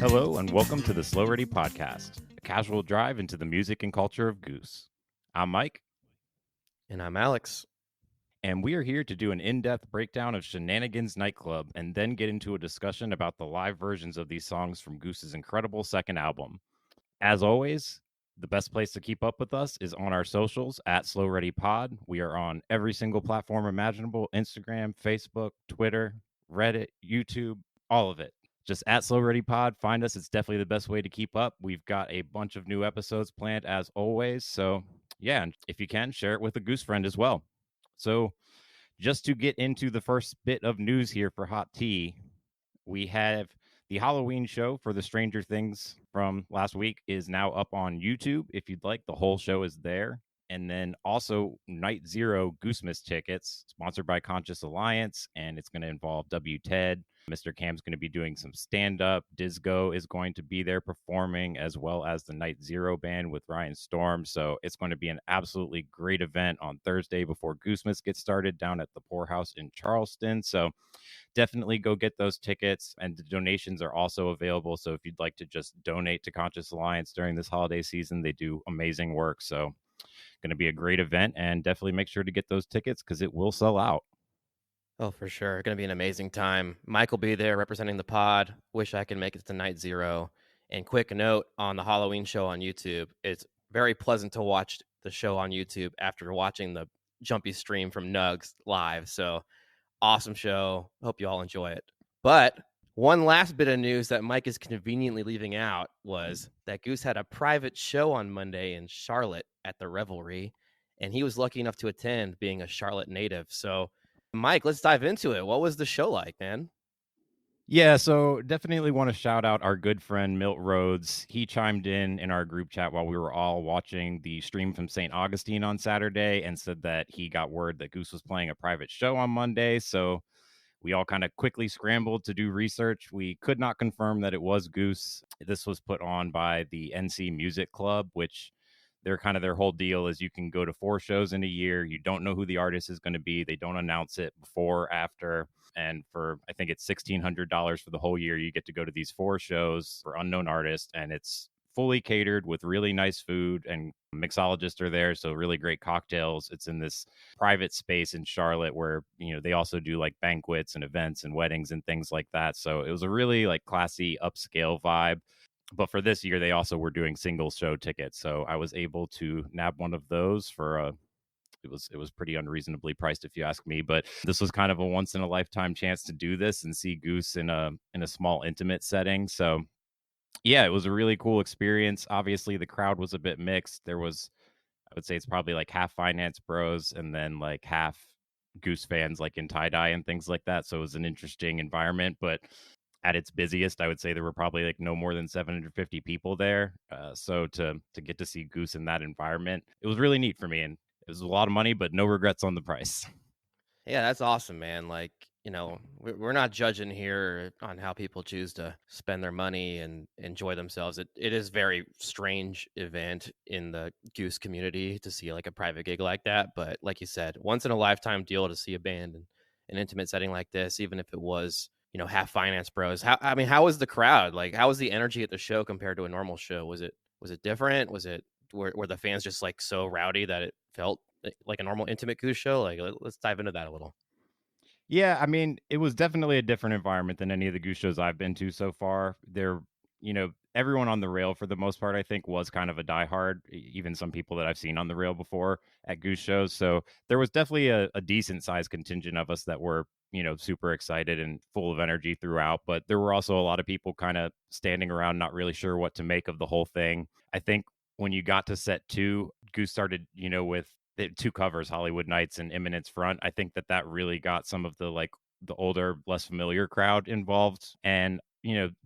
Hello and welcome to the Slow Ready Podcast, a casual drive into the music and culture of Goose. I'm Mike, And I'm Alex. and we are here to do an in-depth breakdown of Shenanigans Nightclub and then get into a discussion about the live versions of these songs from Goose's incredible second album. As always, the best place to keep up with us is on our socials at Slow Ready Pod. We are on every single platform imaginable: Instagram, Facebook, Twitter, Reddit, YouTube, all of it. Just at Slow Ready Pod. Find us. It's definitely the best way to keep up. We've got a bunch of new episodes planned as always. So, yeah, and if you can, share it with a Goose friend as well. So, just to get into the first bit of news here for Hot Tea, we have the Halloween show for the Stranger Things from last week is now up on YouTube. If you'd like, the whole show is there. And then also Night Zero Goosemas tickets, sponsored by Conscious Alliance, and it's going to involve W. Ted. Mr. Cam's going to be doing some stand-up. Disco is going to be there performing, as well as the Night Zero band with Ryan Storm. So it's going to be an absolutely great event on Thursday before Goosemas gets started down at the Poorhouse in Charleston. So definitely go get those tickets, and the donations are also available. So if you'd like to just donate to Conscious Alliance during this holiday season, they do amazing work. So going to be a great event, and definitely make sure to get those tickets because it will sell out. Oh, for sure. Going to be an amazing time. Mike will be there representing the pod. Wish I could make it to Night Zero. And quick note on the Halloween show on YouTube. It's very pleasant to watch the show on YouTube after watching the jumpy stream from Nugs live. So awesome show. Hope you all enjoy it. But one last bit of news that Mike is conveniently leaving out was that Goose had a private show on Monday in Charlotte at the Revelry, and he was lucky enough to attend, being a Charlotte native. So, Mike, let's dive into it. What was the show like, man? Yeah, so definitely want to shout out our good friend Milt Rhodes. He chimed in our group chat while we were all watching the stream from St. Augustine on Saturday and said that he got word that Goose was playing a private show on Monday. So we all kind of quickly scrambled to do research. We could not confirm that it was Goose. This was put on by the NC Music Club, which their whole deal is you can go to 4 shows in a year. You don't know who the artist is going to be. They don't announce it before, after. And for, I think it's $1,600 for the whole year, you get to go to these 4 shows for unknown artists. And it's fully catered with really nice food, and mixologists are there, so really great cocktails. It's in this private space in Charlotte where, they also do like banquets and events and weddings and things like that. So it was a really like classy upscale vibe. But for this year, they also were doing single show tickets, so I was able to nab one of those for it was pretty unreasonably priced if you ask me, but this was kind of a once in a lifetime chance to do this and see Goose in a small intimate setting. So yeah, it was a really cool experience. Obviously, the crowd was a bit mixed. There was, I would say it's probably like half Finance Bros and then like half Goose fans, like in tie dye and things like that. So it was an interesting environment. But at its busiest, I would say there were probably like no more than 750 people there. So to get to see Goose in that environment, it was really neat for me, and it was a lot of money, but no regrets on the price. Yeah, that's awesome, man. Like, we're not judging here on how people choose to spend their money and enjoy themselves. It is very strange event in the Goose community to see like a private gig like that. But like you said, once in a lifetime deal to see a band in an intimate setting like this, even if it was, half Finance Bros. How was the crowd? Like, how was the energy at the show compared to a normal show? Was it different? Were the fans just like so rowdy that it felt like a normal intimate Goose show? Like, let's dive into that a little. Yeah, I mean, it was definitely a different environment than any of the Goose shows I've been to so far. Everyone on the rail for the most part, I think, was kind of a diehard, even some people that I've seen on the rail before at Goose shows. So there was definitely a decent sized contingent of us that were, super excited and full of energy throughout. But there were also a lot of people kind of standing around, not really sure what to make of the whole thing. I think when you got to set 2, Goose started, with the 2 covers, Hollywood Nights and Imminence Front. I think that really got some of the older, less familiar crowd involved. And,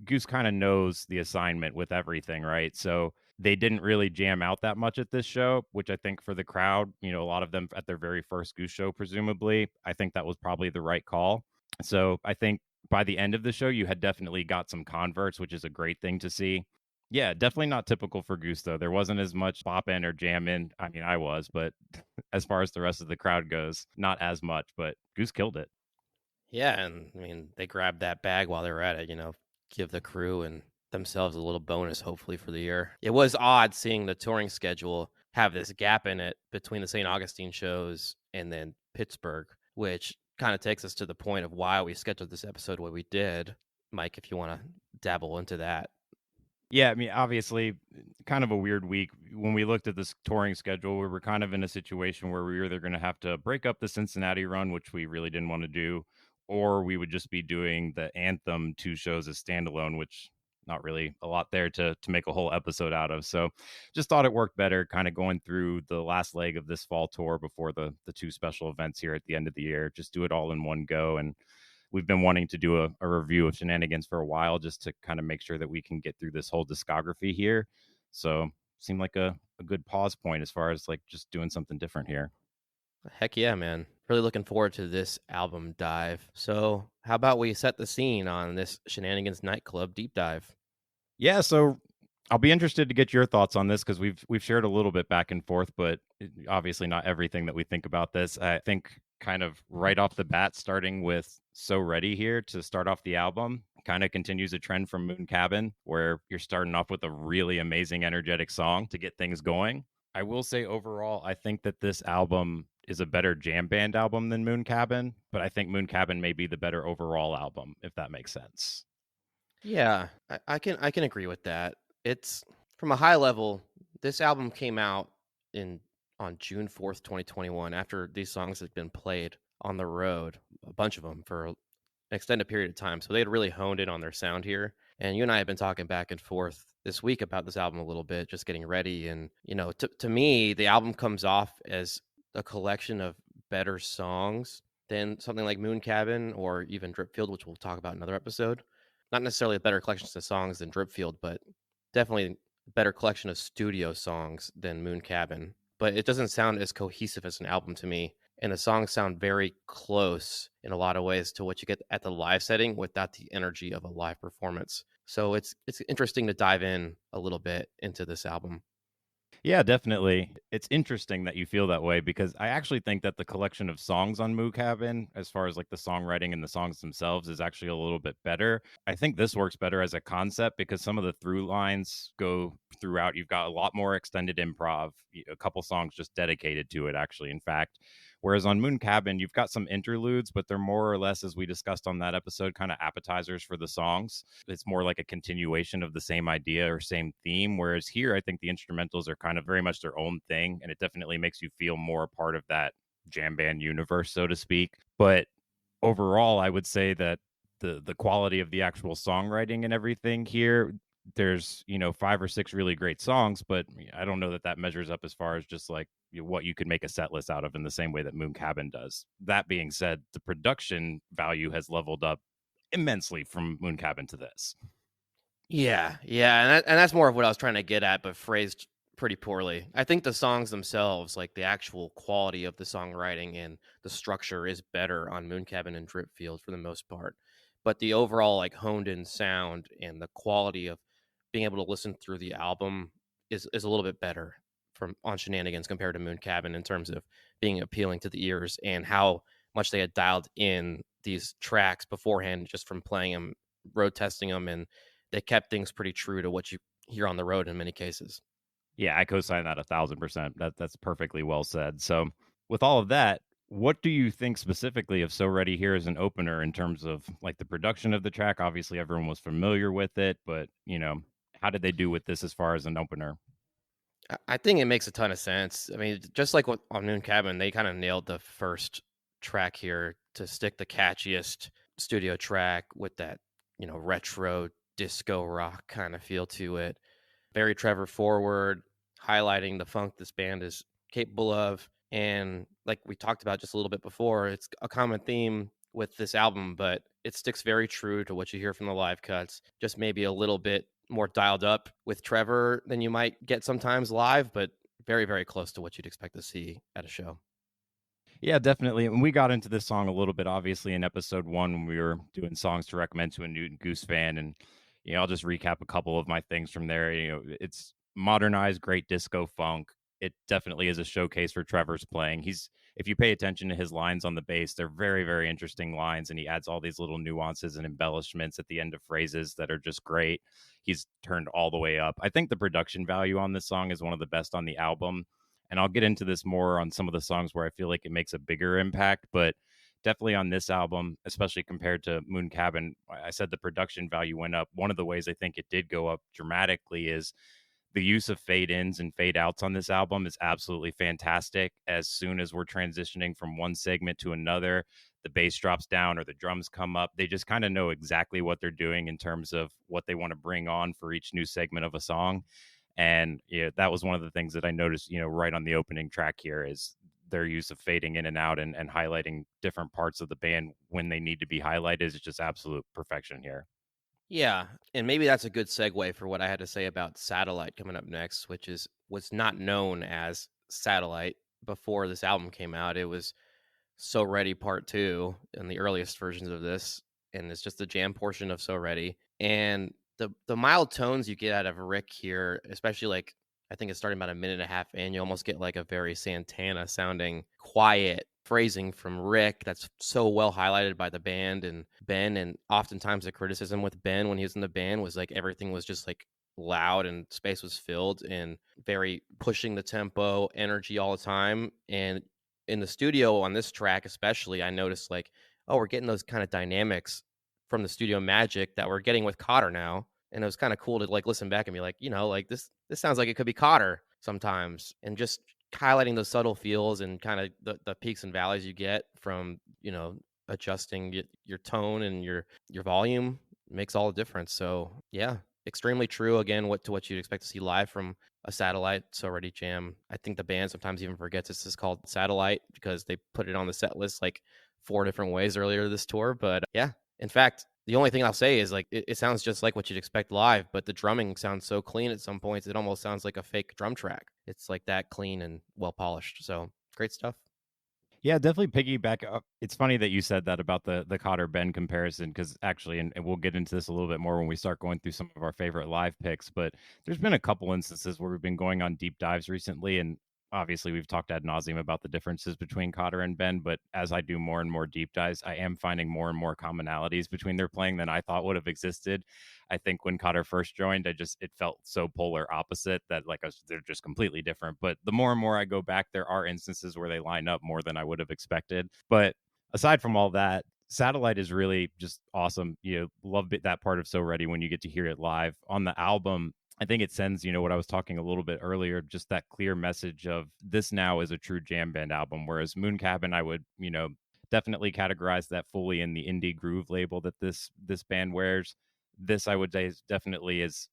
Goose kind of knows the assignment with everything, right? So they didn't really jam out that much at this show, which I think for the crowd, a lot of them at their very first Goose show, presumably, I think that was probably the right call. So I think by the end of the show, you had definitely got some converts, which is a great thing to see. Yeah, definitely not typical for Goose, though. There wasn't as much bopping or jamming. I mean, I was, but as far as the rest of the crowd goes, not as much, but Goose killed it. Yeah, and I mean, they grabbed that bag while they were at it, give the crew and themselves a little bonus, hopefully, for the year. It was odd seeing the touring schedule have this gap in it between the St. Augustine shows and then Pittsburgh, which kind of takes us to the point of why we scheduled this episode the way we did. Mike, if you want to dabble into that. Yeah, I mean, obviously, kind of a weird week. When we looked at this touring schedule, we were kind of in a situation where we were either going to have to break up the Cincinnati run, which we really didn't want to do, or we would just be doing the Anthem 2 shows as standalone, which not really a lot there to make a whole episode out of. So just thought it worked better kind of going through the last leg of this fall tour before the 2 special events here at the end of the year. Just do it all in one go. And we've been wanting to do a review of Shenanigans for a while just to kind of make sure that we can get through this whole discography here. So seemed like a good pause point as far as like just doing something different here. Heck yeah, man. Really looking forward to this album dive. So, how about we set the scene on this Shenanigans Nightclub deep dive? Yeah, so I'll be interested to get your thoughts on this because we've shared a little bit back and forth, but obviously not everything that we think about this. I think kind of right off the bat, starting with "So Ready" here to start off the album, kind of continues a trend from Moon Cabin, where you're starting off with a really amazing, energetic song to get things going. I will say overall, I think that this album is a better jam band album than Moon Cabin, but I think Moon Cabin may be the better overall album, if that makes sense. Yeah, I can agree with that. It's from a high level. This album came out in on June 4th, 2021. After these songs had been played on the road, a bunch of them for an extended period of time. So they had really honed in on their sound here. And you and I have been talking back and forth this week about this album a little bit, just getting ready. And to me, the album comes off as a collection of better songs than something like Moon Cabin or even Dripfield, which we'll talk about in another episode. Not necessarily a better collection of songs than Dripfield, but definitely a better collection of studio songs than Moon Cabin. But it doesn't sound as cohesive as an album to me. And the songs sound very close in a lot of ways to what you get at the live setting without the energy of a live performance. So it's interesting to dive in a little bit into this album. Yeah, definitely. It's interesting that you feel that way because I actually think that the collection of songs on Moo Cabin, as far as like the songwriting and the songs themselves, is actually a little bit better. I think this works better as a concept because some of the through lines go throughout. You've got a lot more extended improv, a couple songs just dedicated to it, actually, in fact. Whereas on Moon Cabin, you've got some interludes, but they're more or less, as we discussed on that episode, kind of appetizers for the songs. It's more like a continuation of the same idea or same theme. Whereas here, I think the instrumentals are kind of very much their own thing, and it definitely makes you feel more a part of that jam band universe, so to speak. But overall, I would say that the quality of the actual songwriting and everything here, there's 5 or 6 really great songs, but I don't know that that measures up as far as just like what you could make a set list out of in the same way that Moon Cabin does. That being said, the production value has leveled up immensely from Moon Cabin to this. Yeah, and that's more of what I was trying to get at, but phrased pretty poorly. I think the songs themselves, like the actual quality of the songwriting and the structure, is better on Moon Cabin and Dripfield for the most part. But the overall like honed in sound and the quality of being able to listen through the album is a little bit better from on Shenanigans compared to Moon Cabin in terms of being appealing to the ears and how much they had dialed in these tracks beforehand just from playing them, road testing them, and they kept things pretty true to what you hear on the road in many cases. Yeah, I co-sign that 1,000%. That's perfectly well said. So, with all of that, what do you think specifically of "So Ready" here as an opener in terms of like the production of the track? Obviously, everyone was familiar with it, but how did they do with this as far as an opener? I think it makes a ton of sense. I mean, just like what on Noon Cabin, they kind of nailed the first track here to stick the catchiest studio track with that, retro disco rock kind of feel to it. Very Trevor forward, highlighting the funk this band is capable of. And like we talked about just a little bit before, it's a common theme with this album, but it sticks very true to what you hear from the live cuts. Just maybe a little bit more dialed up with Trevor than you might get sometimes live, but very, very close to what you'd expect to see at a show. Yeah, definitely. And we got into this song a little bit, obviously, in episode 1 when we were doing songs to recommend to a Newton Goose fan. And I'll just recap a couple of my things from there. It's modernized, great disco funk. it definitely is a showcase for Trevor's playing. If you pay attention to his lines on the bass, they're very, very interesting lines, and he adds all these little nuances and embellishments at the end of phrases that are just great. He's turned all the way up. I think the production value on this song is one of the best on the album, and I'll get into this more on some of the songs where I feel like it makes a bigger impact, but definitely on this album, especially compared to Moon Cabin, I said the production value went up. One of the ways I think it did go up dramatically is the use of fade ins and fade outs on this album is absolutely fantastic. As soon as we're transitioning from one segment to another, the bass drops down or the drums come up. They just kind of know exactly what they're doing in terms of what they want to bring on for each new segment of a song. And yeah, that was one of the things that I noticed, right on the opening track here is their use of fading in and out and highlighting different parts of the band when they need to be highlighted is just absolute perfection here. Yeah, and maybe that's a good segue for what I had to say about Satellite coming up next, which was not known as Satellite before this album came out. It was So Ready Part 2 in the earliest versions of this, and it's just the jam portion of So Ready. And the mild tones you get out of Rick here, especially like I think it's starting about a minute and a half in, you almost get like a very Santana sounding quiet phrasing from Rick that's so well highlighted by the band and Ben. And oftentimes the criticism with Ben when he was in the band was like everything was just like loud and space was filled and very pushing the tempo, energy all the time. And in the studio on this track, especially, I noticed like, oh, we're getting those kind of dynamics from the studio magic that we're getting with Cotter now. And it was kind of cool to like listen back and be like, like this sounds like it could be Cotter sometimes. And just highlighting those subtle feels and kind of the peaks and valleys you get from, adjusting your tone and your volume makes all the difference. So yeah, extremely true. Again, what you'd expect to see live from a Satellite So Ready jam. I think the band sometimes even forgets this is called Satellite because they put it on the set list like 4 different ways earlier this tour. But yeah, in fact, the only thing I'll say is like it sounds just like what you'd expect live, but the drumming sounds so clean at some points it almost sounds like a fake drum track. It's like that clean and well polished. So great stuff. Yeah, definitely piggyback up. It's funny that you said that about the Cotter Ben comparison because actually, and we'll get into this a little bit more when we start going through some of our favorite live picks. But there's been a couple instances where we've been going on deep dives recently, and obviously we've talked ad nauseum about the differences between Cotter and Ben. But as I do more and more deep dives, I am finding more and more commonalities between their playing than I thought would have existed. I think when Cotter first joined, it felt so polar opposite that they're just completely different. But the more and more I go back, there are instances where they line up more than I would have expected. But aside from all that, Satellite is really just awesome. Love that part of So Ready when you get to hear it live on the album. I think it sends, what I was talking a little bit earlier, just that clear message of this now is a true jam band album. Whereas Moon Cabin, I would, definitely categorize that fully in the indie groove label that this band wears. This I would say is definitely this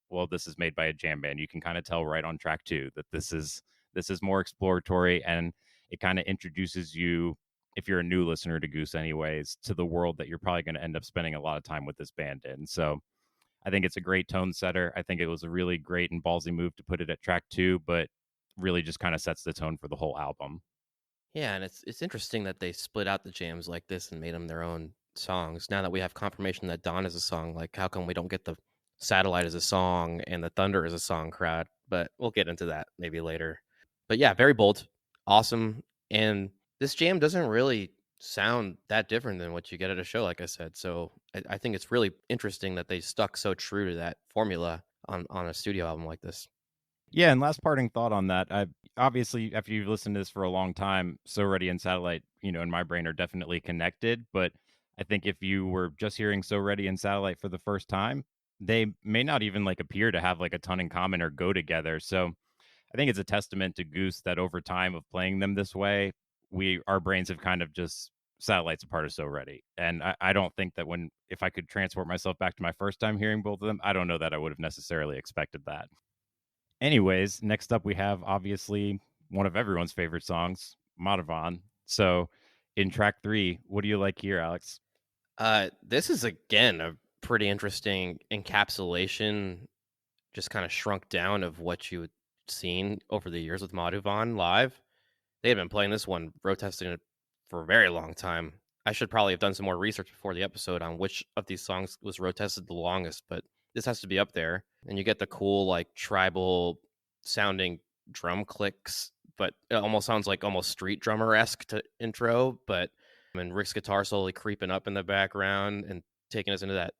is made by a jam band. You can kind of tell right on track 2 that this is more exploratory, and it kind of introduces you, if you're a new listener to Goose anyways, to the world that you're probably going to end up spending a lot of time with this band in. So I think it's a great tone setter. I think it was a really great and ballsy move to put it at track 2, but really just kind of sets the tone for the whole album. Yeah, and it's interesting that they split out the jams like this and made them their own songs. Now that we have confirmation that Dawn is a song, like how come we don't get the Satellite as a song and the Thunder as a song crowd? But we'll get into that maybe later. But yeah, very bold, awesome, and this jam doesn't really sound that different than what you get at a show, like I said. So I think it's really interesting that they stuck so true to that formula on a studio album like this. Yeah, and last parting thought on that. I obviously, after you've listened to this for a long time, So Ready and Satellite, in my brain are definitely connected. But I think if you were just hearing So Ready and Satellite for the first time, they may not even appear to have a ton in common or go together. So I think it's a testament to Goose that over time of playing them this way, our brains have kind of just Satellite's a part of So Ready. And I don't think that if I could transport myself back to my first time hearing both of them, I don't know that I would have necessarily expected that. Anyways, next up we have obviously one of everyone's favorite songs, Madhavan. So in track 3, what do you like here, Alex? This is again a pretty interesting encapsulation, just kind of shrunk down of what you had seen over the years with Madhuvan live. They had been playing this one, road testing it for a very long time. I should probably have done some more research before the episode on which of these songs was road tested the longest, but this has to be up there. And you get the cool, tribal sounding drum clicks but it almost sounds like almost street drummer-esque to intro, but and Rick's guitar slowly creeping up in the background and taking us into that,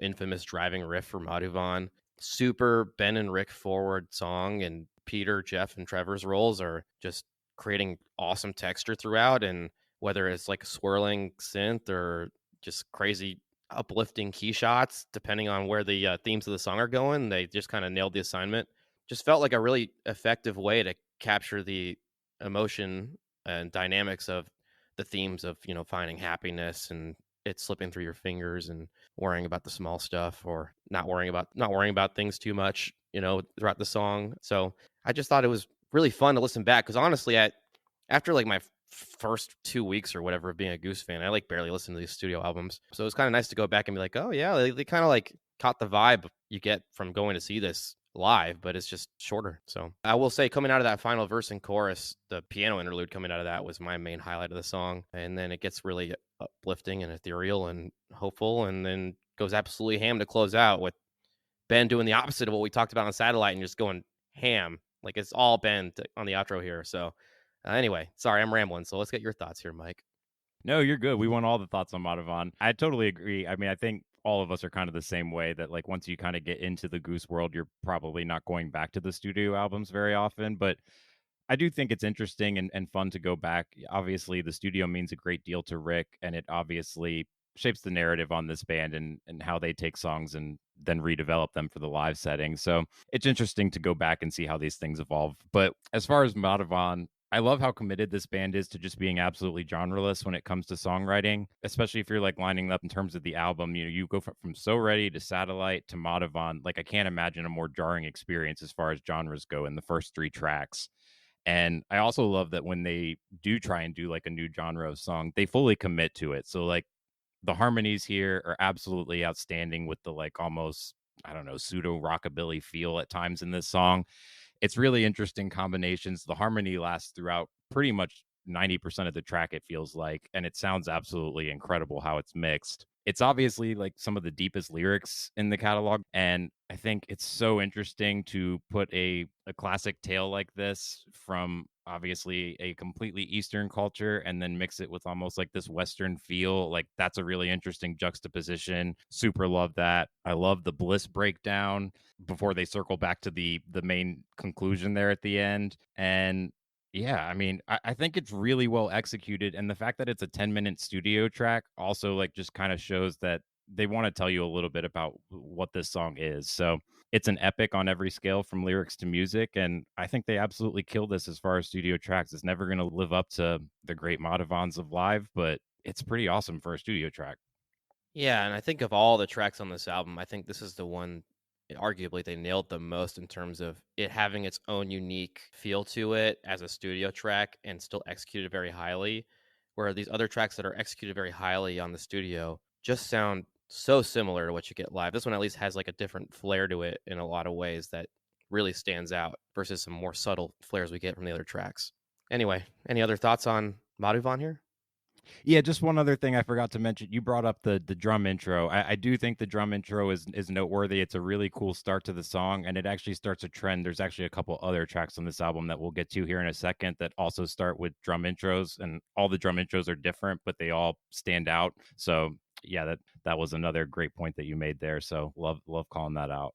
infamous driving riff from Madhuvan. Super Ben and Rick forward song, and Peter, Jeff, and Trevor's roles are just creating awesome texture throughout. And whether it's like swirling synth or just crazy uplifting key shots, depending on where the themes of the song are going, they just kind of nailed the assignment. Just felt like a really effective way to capture the emotion and dynamics of the themes of finding happiness and it slipping through your fingers and worrying about the small stuff or not worrying about things too much throughout the song. So I just thought it was really fun to listen back, because honestly, after like my first 2 weeks or whatever of being a Goose fan, I like barely listen to these studio albums. So it was kind of nice to go back and be like, oh yeah, they kind of like caught the vibe you get from going to see this live, but it's just shorter. So I will say, coming out of that final verse and chorus, the piano interlude coming out of that was my main highlight of the song. And then it gets really uplifting and ethereal and hopeful, and then goes absolutely ham to close out with Ben doing the opposite of what we talked about on Satellite and just going ham. Like it's all Ben on the outro here. So anyway, sorry, I'm rambling. So let's get your thoughts here, Mike. No, you're good. We want all the thoughts on Madhavan. I totally agree. I mean, I think all of us are kind of the same way that like once you kind of get into the Goose world, you're probably not going back to the studio albums very often. But I do think it's interesting and fun to go back. Obviously, the studio means a great deal to Rick, and it obviously shapes the narrative on this band and how they take songs and then redevelop them for the live setting. So it's interesting to go back and see how these things evolve. But as far as Madhavan, I love how committed this band is to just being absolutely genreless when it comes to songwriting, especially if you're like lining up in terms of the album. You go from So Ready to Satellite to Madhavan. Like, I can't imagine a more jarring experience as far as genres go in the first three tracks. And I also love that when they do try and do like a new genre of song, they fully commit to it. So like the harmonies here are absolutely outstanding with the like almost, I don't know, pseudo rockabilly feel at times in this song. It's really interesting combinations. The harmony lasts throughout pretty much 90% of the track, it feels like, and it sounds absolutely incredible how it's mixed. It's obviously like some of the deepest lyrics in the catalog, and I think it's so interesting to put a classic tale like this from obviously a completely Eastern culture and then mix it with almost like this Western feel. Like, that's a really interesting juxtaposition. Super love that. I love the Bliss breakdown before they circle back to the main conclusion there at the end. And yeah, I mean, I think it's really well executed. And the fact that it's a 10-minute studio track also like just kind of shows that they want to tell you a little bit about what this song is. So it's an epic on every scale from lyrics to music. And I think they absolutely killed this as far as studio tracks. It's never going to live up to the great Madhavans of live, but it's pretty awesome for a studio track. Yeah, and I think of all the tracks on this album, I think this is the one arguably they nailed the most in terms of it having its own unique feel to it as a studio track and still executed very highly. Where these other tracks that are executed very highly on the studio just sound so similar to what you get live. This one at least has like a different flair to it in a lot of ways that really stands out versus some more subtle flares we get from the other tracks. Anyway, any other thoughts on Madhuvan here? Yeah, just one other thing I forgot to mention. You brought up the drum intro. I do think the drum intro is noteworthy. It's a really cool start to the song, and it actually starts a trend. There's actually a couple other tracks on this album that we'll get to here in a second that also start with drum intros, and all the drum intros are different, but they all stand out. So yeah, that was another great point that you made there. So love calling that out.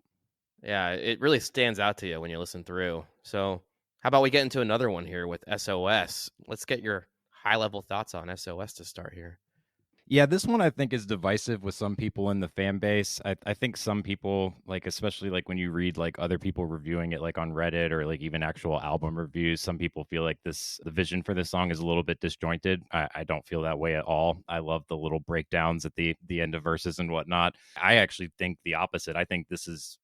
Yeah, it really stands out to you when you listen through. So, how about we get into another one here with SOS? Let's get your high level thoughts on SOS to start here. Yeah, this one I think is divisive with some people in the fan base. I think some people, like, especially like when you read like other people reviewing it, like on Reddit or like even actual album reviews, some people feel like the vision for this song is a little bit disjointed. I don't feel that way at all. I love the little breakdowns at the end of verses and whatnot. I actually think the opposite. I think this is,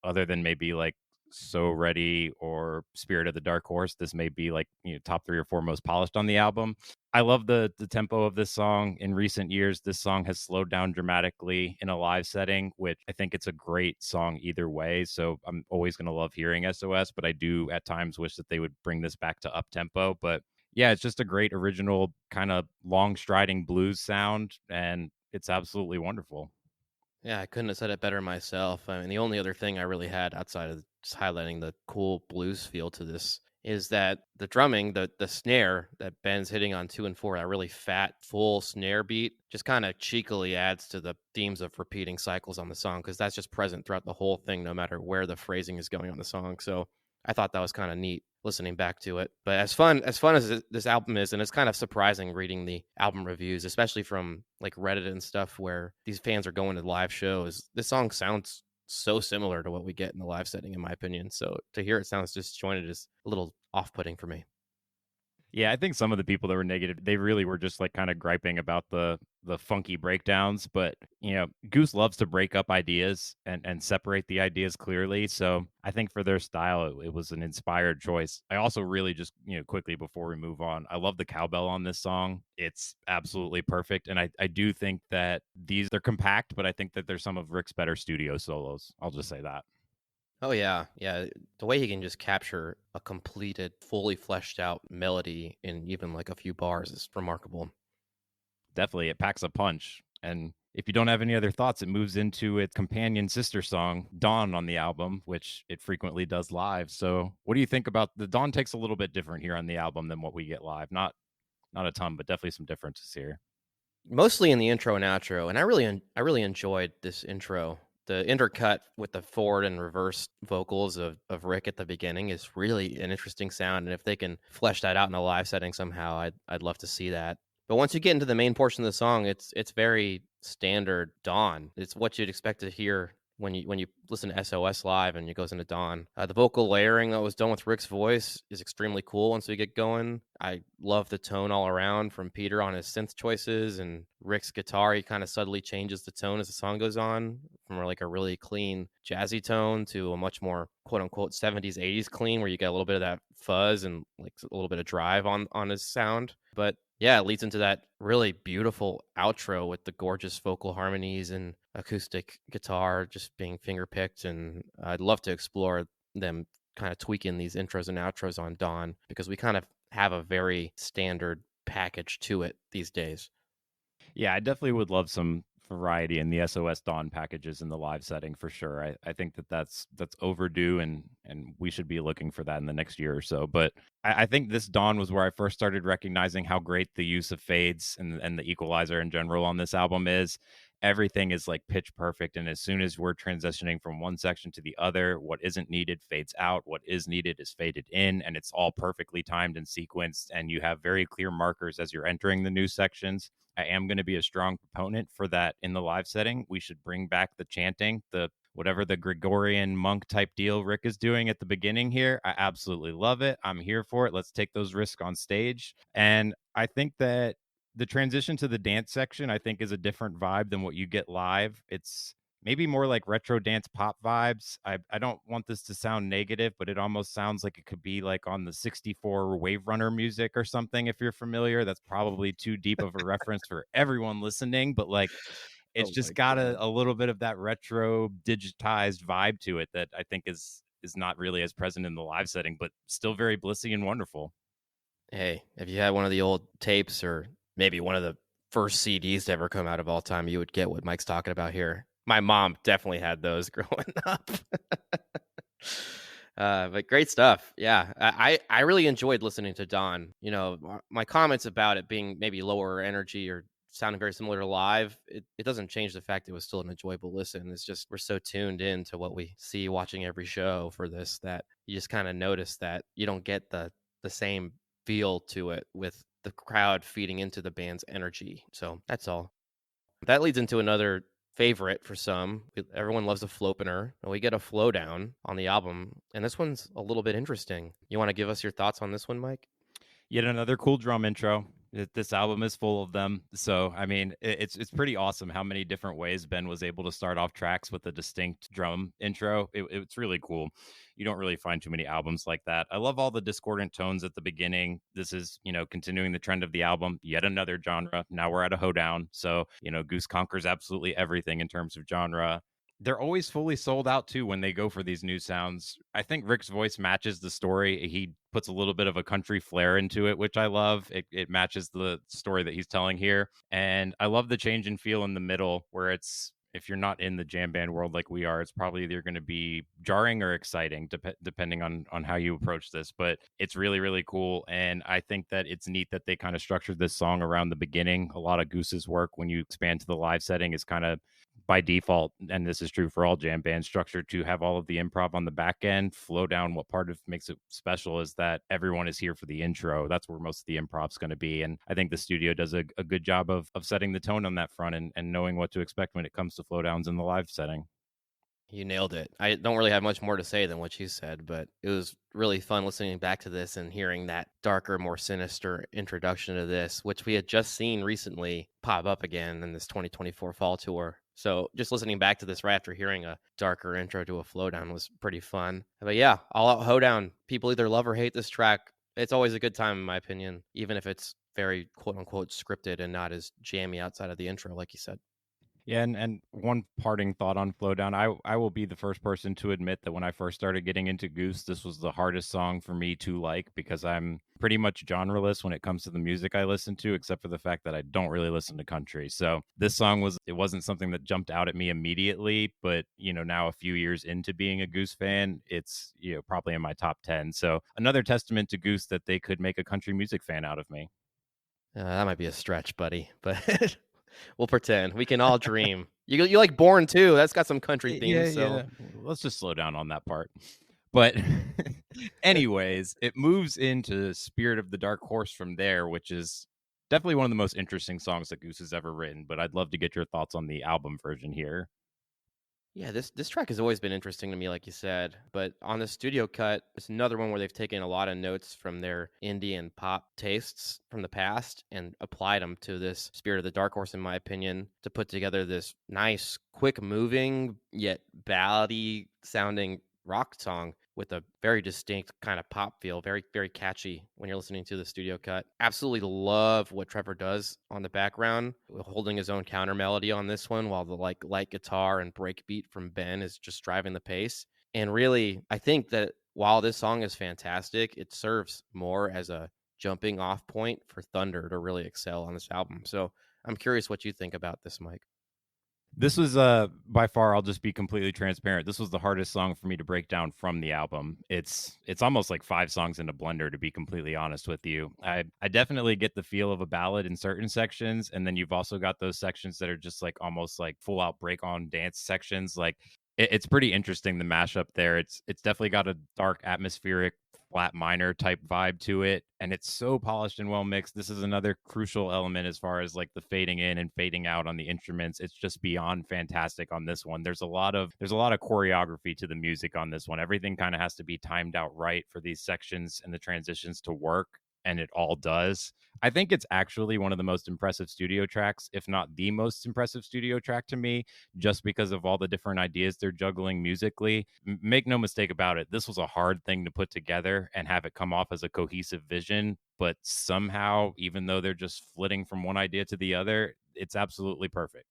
other than maybe like So Ready or Spirit of the Dark Horse, this may be like, top 3 or 4 most polished on the album. I love the tempo of this song. In recent years, this song has slowed down dramatically in a live setting, which I think it's a great song either way. So I'm always going to love hearing SOS, but I do at times wish that they would bring this back to up tempo. But yeah, it's just a great original kind of long striding blues sound, and it's absolutely wonderful. Yeah, I couldn't have said it better myself. I mean, the only other thing I really had outside of just highlighting the cool blues feel to this is that the drumming, the snare that Ben's hitting on 2 and 4, that really fat, full snare beat, just kind of cheekily adds to the themes of repeating cycles on the song because that's just present throughout the whole thing, no matter where the phrasing is going on the song. So I thought that was kind of neat listening back to it. But as fun as this album is, and it's kind of surprising reading the album reviews, especially from like Reddit and stuff, where these fans are going to live shows. This song sounds so similar to what we get in the live setting, in my opinion. So to hear it sounds disjointed is a little off-putting for me. Yeah, I think some of the people that were negative, they really were just like kind of griping about the funky breakdowns. But Goose loves to break up ideas and separate the ideas clearly. So I think for their style, it was an inspired choice. I also really just quickly before we move on, I love the cowbell on this song. It's absolutely perfect, and I do think that they're compact, but I think that there's some of Rick's better studio solos. I'll just say that. Oh yeah, yeah. The way he can just capture a completed, fully fleshed out melody in even like a few bars is remarkable. Definitely, it packs a punch. And if you don't have any other thoughts, it moves into its companion sister song, Dawn, on the album, which it frequently does live. So, what do you think about the Dawn? Takes a little bit different here on the album than what we get live. Not a ton, but definitely some differences here. Mostly in the intro and outro, and I really enjoyed this intro. The intercut with the forward and reverse vocals of Rick at the beginning is really an interesting sound, and if they can flesh that out in a live setting somehow, I'd love to see that. But once you get into the main portion of the song, it's very standard Dawn. It's what you'd expect to hear when you listen to SOS live and it goes into Dawn. The vocal layering that was done with Rick's voice is extremely cool once we get going. I love the tone all around from Peter on his synth choices and Rick's guitar. He kind of subtly changes the tone as the song goes on from like a really clean jazzy tone to a much more quote unquote 70s 80s clean where you get a little bit of that fuzz and like a little bit of drive on his sound. But yeah, it leads into that really beautiful outro with the gorgeous vocal harmonies and acoustic guitar just being finger picked. And I'd love to explore them kind of tweaking these intros and outros on Dawn because we kind of have a very standard package to it these days. Yeah, I definitely would love some variety in the SOS Dawn packages in the live setting for sure. I think that's overdue, and we should be looking for that in the next year or so. But I think this Dawn was where I first started recognizing how great the use of fades and the equalizer in general on this album is. Everything is like pitch perfect, and as soon as we're transitioning from one section to the other, what isn't needed fades out, what is needed is faded in, and it's all perfectly timed and sequenced, and you have very clear markers as you're entering the new sections. I am going to be a strong proponent for that in the live setting. We should bring back the chanting, the whatever the Gregorian monk type deal Rick is doing at the beginning here. I absolutely love it. I'm here for it. Let's take those risks on stage. And I think that the transition to the dance section, I think, is a different vibe than what you get live. It's maybe more like retro dance pop vibes. I don't want this to sound negative, but it almost sounds like it could be like on the 64 Wave Runner music or something, if you're familiar. That's probably too deep of a reference for everyone listening, but like it's Oh my just got God. a little bit of that retro digitized vibe to it that I think is not really as present in the live setting, but still very blissy and wonderful. Hey, if you had one of the old tapes or maybe one of the first CDs to ever come out of all time, you would get what Mike's talking about here. My mom definitely had those growing up. But great stuff. Yeah, I really enjoyed listening to Don. My comments about it being maybe lower energy or sounding very similar to live, it doesn't change the fact it was still an enjoyable listen. It's just we're so tuned in to what we see watching every show for this that you just kind of notice that you don't get the same feel to it with the crowd feeding into the band's energy. So that's all. That leads into another favorite for some. Everyone loves a flopener, and we get a flow down on the album. And this one's a little bit interesting. You want to give us your thoughts on this one, Mike? Yet another cool drum intro. This album is full of them. So, I mean, it's pretty awesome how many different ways Ben was able to start off tracks with a distinct drum intro. It's really cool. You don't really find too many albums like that. I love all the discordant tones at the beginning. This is, continuing the trend of the album. Yet another genre. Now we're at a hoedown. So, Goose conquers absolutely everything in terms of genre. They're always fully sold out too when they go for these new sounds. I think Rick's voice matches the story. He puts a little bit of a country flair into it, which I love. It matches the story that he's telling here. And I love the change in feel in the middle where it's if you're not in the jam band world like we are, it's probably either going to be jarring or exciting, depending on how you approach this. But it's really really cool, and I think that it's neat that they kind of structured this song around the beginning. A lot of Goose's work, when you expand to the live setting, is kind of by default, and this is true for all jam bands, structured to have all of the improv on the back end flow down. What part of makes it special is that everyone is here for the intro. That's where most of the improv's going to be. And I think the studio does a good job of setting the tone on that front, and knowing what to expect when it comes to flow downs in the live setting. You nailed it. I don't really have much more to say than what you said, but it was really fun listening back to this and hearing that darker, more sinister introduction to this, which we had just seen recently pop up again in this 2024 fall tour. So just listening back to this right after hearing a darker intro to a flowdown was pretty fun. But yeah, All Out Hoedown. People either love or hate this track. It's always a good time, in my opinion, even if it's very quote unquote scripted and not as jammy outside of the intro, like you said. Yeah, and one parting thought on Flow Down. I will be the first person to admit that when I first started getting into Goose, this was the hardest song for me to like, because I'm pretty much genreless when it comes to the music I listen to, except for the fact that I don't really listen to country. So this song wasn't something that jumped out at me immediately, but now a few years into being a Goose fan, it's probably in my top 10. So another testament to Goose that they could make a country music fan out of me. That might be a stretch, buddy, but we'll pretend. We can all dream. You like Born too. That's got some country Yeah, themes, so yeah. Let's just slow down on that part. But anyways, it moves into Spirit of the Dark Horse from there, which is definitely one of the most interesting songs that Goose has ever written. But I'd love to get your thoughts on the album version here. yeah, this track has always been interesting to me, like you said. But on the studio cut, it's another one where they've taken a lot of notes from their indie and pop tastes from the past and applied them to this Spirit of the Dark Horse, in my opinion, to put together this nice, quick moving, yet ballady sounding rock song with a very distinct kind of pop feel, very, very catchy when you're listening to the studio cut. Absolutely love what Trevor does on the background, holding his own counter melody on this one, while the light guitar and breakbeat from Ben is just driving the pace. And really, I think that while this song is fantastic, it serves more as a jumping off point for Thunder to really excel on this album. So I'm curious what you think about this, Mike. This was by far, I'll just be completely transparent. This was the hardest song for me to break down from the album. It's almost like 5 songs in a blender, to be completely honest with you. I definitely get the feel of a ballad in certain sections, and then you've also got those sections that are just like almost like full out break on dance sections. Like it's pretty interesting, the mashup there. It's definitely got a dark atmospheric flat minor type vibe to it, and it's so polished and well mixed. This is another crucial element as far as like the fading in and fading out on the instruments. It's just beyond fantastic on this one. There's a lot of choreography to the music on this one. Everything kind of has to be timed out right for these sections and the transitions to work, and it all does. I think it's actually one of the most impressive studio tracks, if not the most impressive studio track to me, just because of all the different ideas they're juggling musically. Make no mistake about it, this was a hard thing to put together and have it come off as a cohesive vision. But somehow, even though they're just flitting from one idea to the other, it's absolutely perfect.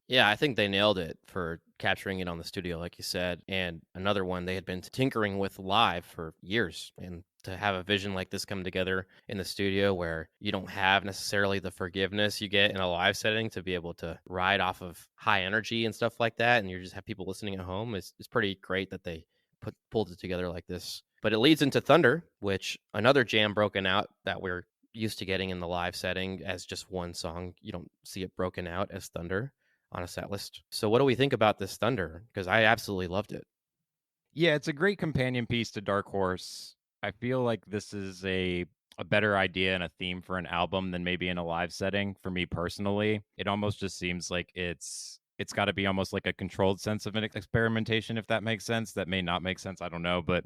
Yeah, I think they nailed it for capturing it on the studio, like you said. And another one they had been tinkering with live for years. And to have a vision like this come together in the studio where you don't have necessarily the forgiveness you get in a live setting to be able to ride off of high energy and stuff like that, and you just have people listening at home, is pretty great that they pulled it together like this. But it leads into Thunder, which another jam broken out that we're used to getting in the live setting as just one song. You don't see it broken out as Thunder on a set list. So what do we think about this Thunder? Because I absolutely loved it. Yeah, it's a great companion piece to Dark Horse. I feel like this is a better idea and a theme for an album than maybe in a live setting for me personally. It almost just seems like it's got to be almost like a controlled sense of an experimentation, if that makes sense. That may not make sense, I don't know, but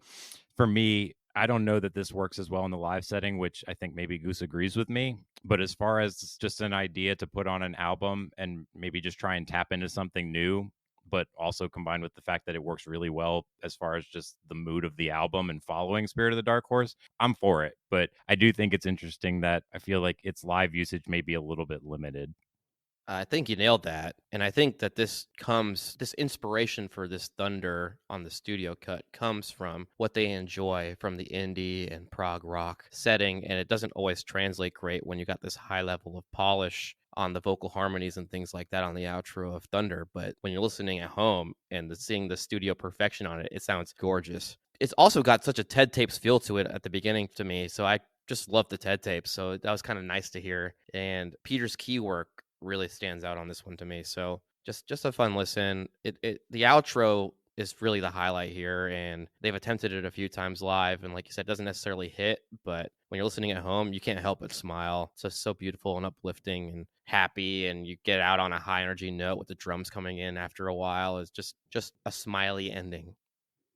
for me, I don't know that this works as well in the live setting, which I think maybe Goose agrees with me. But as far as just an idea to put on an album and maybe just try and tap into something new, but also combined with the fact that it works really well as far as just the mood of the album and following Spirit of the Dark Horse, I'm for it. But I do think it's interesting that I feel like its live usage may be a little bit limited. I think you nailed that. And I think that this inspiration for this Thunder on the studio cut comes from what they enjoy from the indie and prog rock setting. And it doesn't always translate great when you got this high level of polish on the vocal harmonies and things like that on the outro of Thunder. But when you're listening at home and seeing the studio perfection on it, it sounds gorgeous. It's also got such a Ted Tapes feel to it at the beginning to me. So I just love the Ted Tapes. So that was kind of nice to hear. And Peter's key work really stands out on this one to me. So just a fun listen. The outro is really the highlight here, and they've attempted it a few times live, and like you said, it doesn't necessarily hit, but when you're listening at home, you can't help but smile. It's just so beautiful and uplifting and happy, and you get out on a high energy note with the drums coming in after a while. It's just a smiley ending.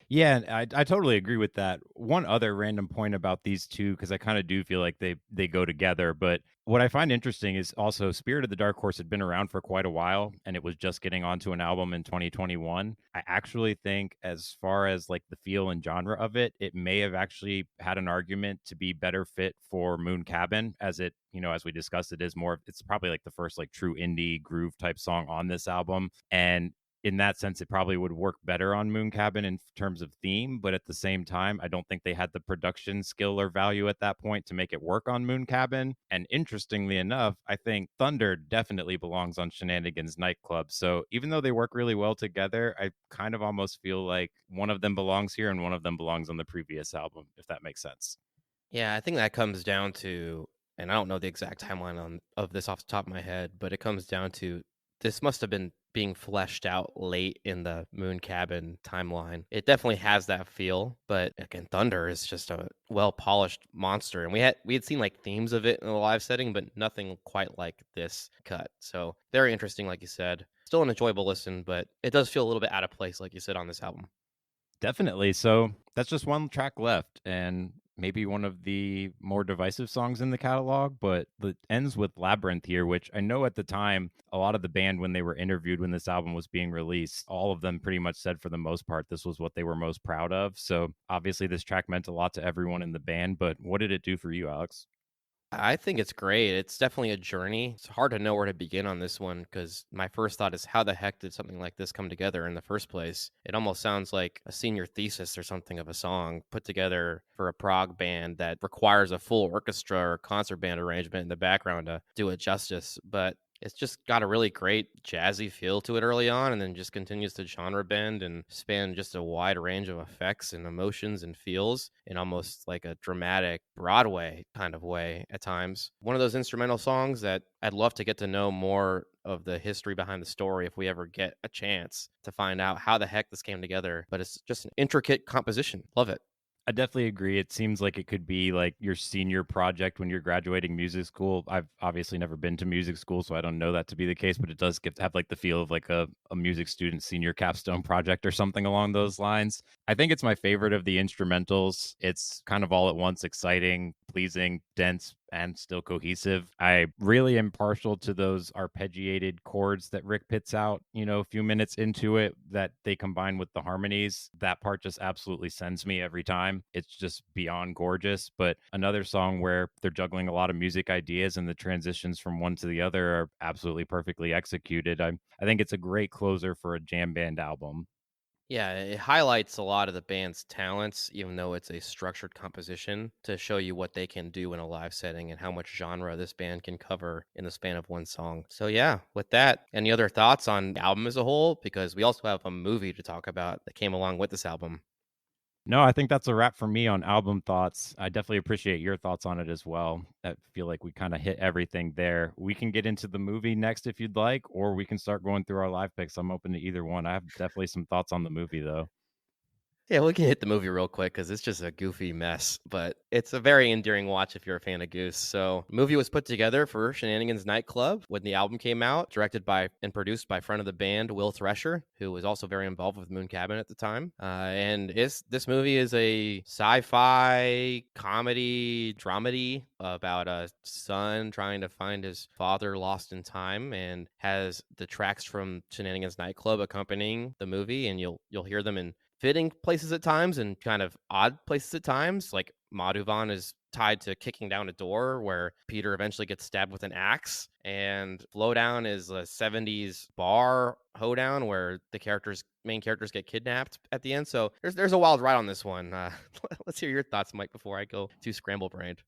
Yeah, and I totally agree with that. One other random point about these two, because I kind of do feel like they go together. But what I find interesting is also Spirit of the Dark Horse had been around for quite a while, and it was just getting onto an album in 2021. I actually think, as far as like the feel and genre of it, it may have actually had an argument to be better fit for Moon Cabin, as it, as we discussed, it is more. It's probably like the first like true indie groove type song on this album, and in that sense, it probably would work better on Moon Cabin in terms of theme, but at the same time, I don't think they had the production skill or value at that point to make it work on Moon Cabin. And interestingly enough, I think Thunder definitely belongs on Shenanigans Nightclub. So even though they work really well together, I kind of almost feel like one of them belongs here and one of them belongs on the previous album, if that makes sense. Yeah, I think that comes down to, and I don't know the exact timeline of this off the top of my head, but it comes down to this must have been being fleshed out late in the Moon Cabin timeline. It definitely has that feel, but again, Thunder is just a well polished monster, and we had seen like themes of it in a live setting, but nothing quite like this cut. So very interesting, like you said. Still an enjoyable listen, but it does feel a little bit out of place, like you said, on this album. Definitely. So that's just one track left, and maybe one of the more divisive songs in the catalog, but it ends with Labyrinth here, which I know at the time, a lot of the band, when they were interviewed when this album was being released, all of them pretty much said for the most part this was what they were most proud of. So obviously, this track meant a lot to everyone in the band, but what did it do for you, Alex? I think it's great. It's definitely a journey. It's hard to know where to begin on this one because my first thought is how the heck did something like this come together in the first place? It almost sounds like a senior thesis or something of a song put together for a prog band that requires a full orchestra or concert band arrangement in the background to do it justice. But it's just got a really great jazzy feel to it early on, and then just continues to genre bend and span just a wide range of effects and emotions and feels in almost like a dramatic Broadway kind of way at times. One of those instrumental songs that I'd love to get to know more of the history behind the story if we ever get a chance to find out how the heck this came together. But it's just an intricate composition. Love it. I definitely agree. It seems like it could be like your senior project when you're graduating music school. I've obviously never been to music school, so I don't know that to be the case, but it does have like the feel of like a music student senior capstone project or something along those lines. I think it's my favorite of the instrumentals. It's kind of all at once exciting, pleasing, dense, and still cohesive. I really am partial to those arpeggiated chords that Rick pits out, a few minutes into it that they combine with the harmonies. That part just absolutely sends me every time. It's just beyond gorgeous. But another song where they're juggling a lot of music ideas and the transitions from one to the other are absolutely perfectly executed. I think it's a great closer for a jam band album. Yeah, it highlights a lot of the band's talents, even though it's a structured composition, to show you what they can do in a live setting and how much genre this band can cover in the span of one song. So, yeah, with that, any other thoughts on the album as a whole? Because we also have a movie to talk about that came along with this album. No, I think that's a wrap for me on album thoughts. I definitely appreciate your thoughts on it as well. I feel like we kind of hit everything there. We can get into the movie next if you'd like, or we can start going through our live picks. I'm open to either one. I have definitely some thoughts on the movie, though. Yeah, we can hit the movie real quick because it's just a goofy mess, but it's a very endearing watch if you're a fan of Goose. So, the movie was put together for Shenanigans Nightclub when the album came out, directed by and produced by friend of the band Will Thresher, who was also very involved with Moon Cabin at the time. And this movie is a sci-fi comedy dramedy about a son trying to find his father lost in time, and has the tracks from Shenanigans Nightclub accompanying the movie, and you'll hear them in fitting places at times and kind of odd places at times. Like Madhuvan is tied to kicking down a door where Peter eventually gets stabbed with an axe. And Flowdown is a 70s bar hoedown where the main characters get kidnapped at the end. So there's a wild ride on this one. Let's hear your thoughts, Mike, before I go too scramble brained.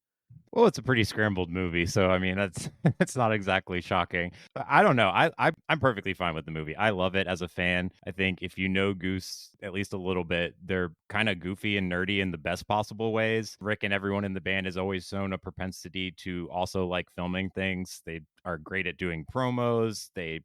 Well, it's a pretty scrambled movie, so I mean that's that's not exactly shocking. But I don't know. I'm perfectly fine with the movie. I love it as a fan. I think if you know Goose at least a little bit, they're kind of goofy and nerdy in the best possible ways. Rick and everyone in the band has always shown a propensity to also like filming things. They are great at doing promos. They,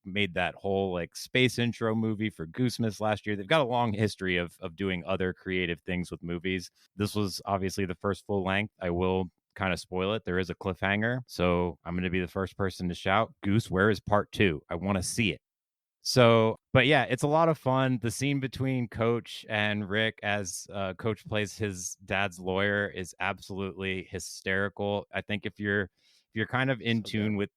made that whole like space intro movie for Goosemas last year. They've got a long history of doing other creative things with movies. This was obviously the first full length. I will kind of spoil it. There is a cliffhanger. So I'm going to be the first person to shout, Goose, where is part two? I want to see it. So, but yeah, it's a lot of fun. The scene between Coach and Rick as Coach plays his dad's lawyer is absolutely hysterical. I think if you're kind of in So good. tune with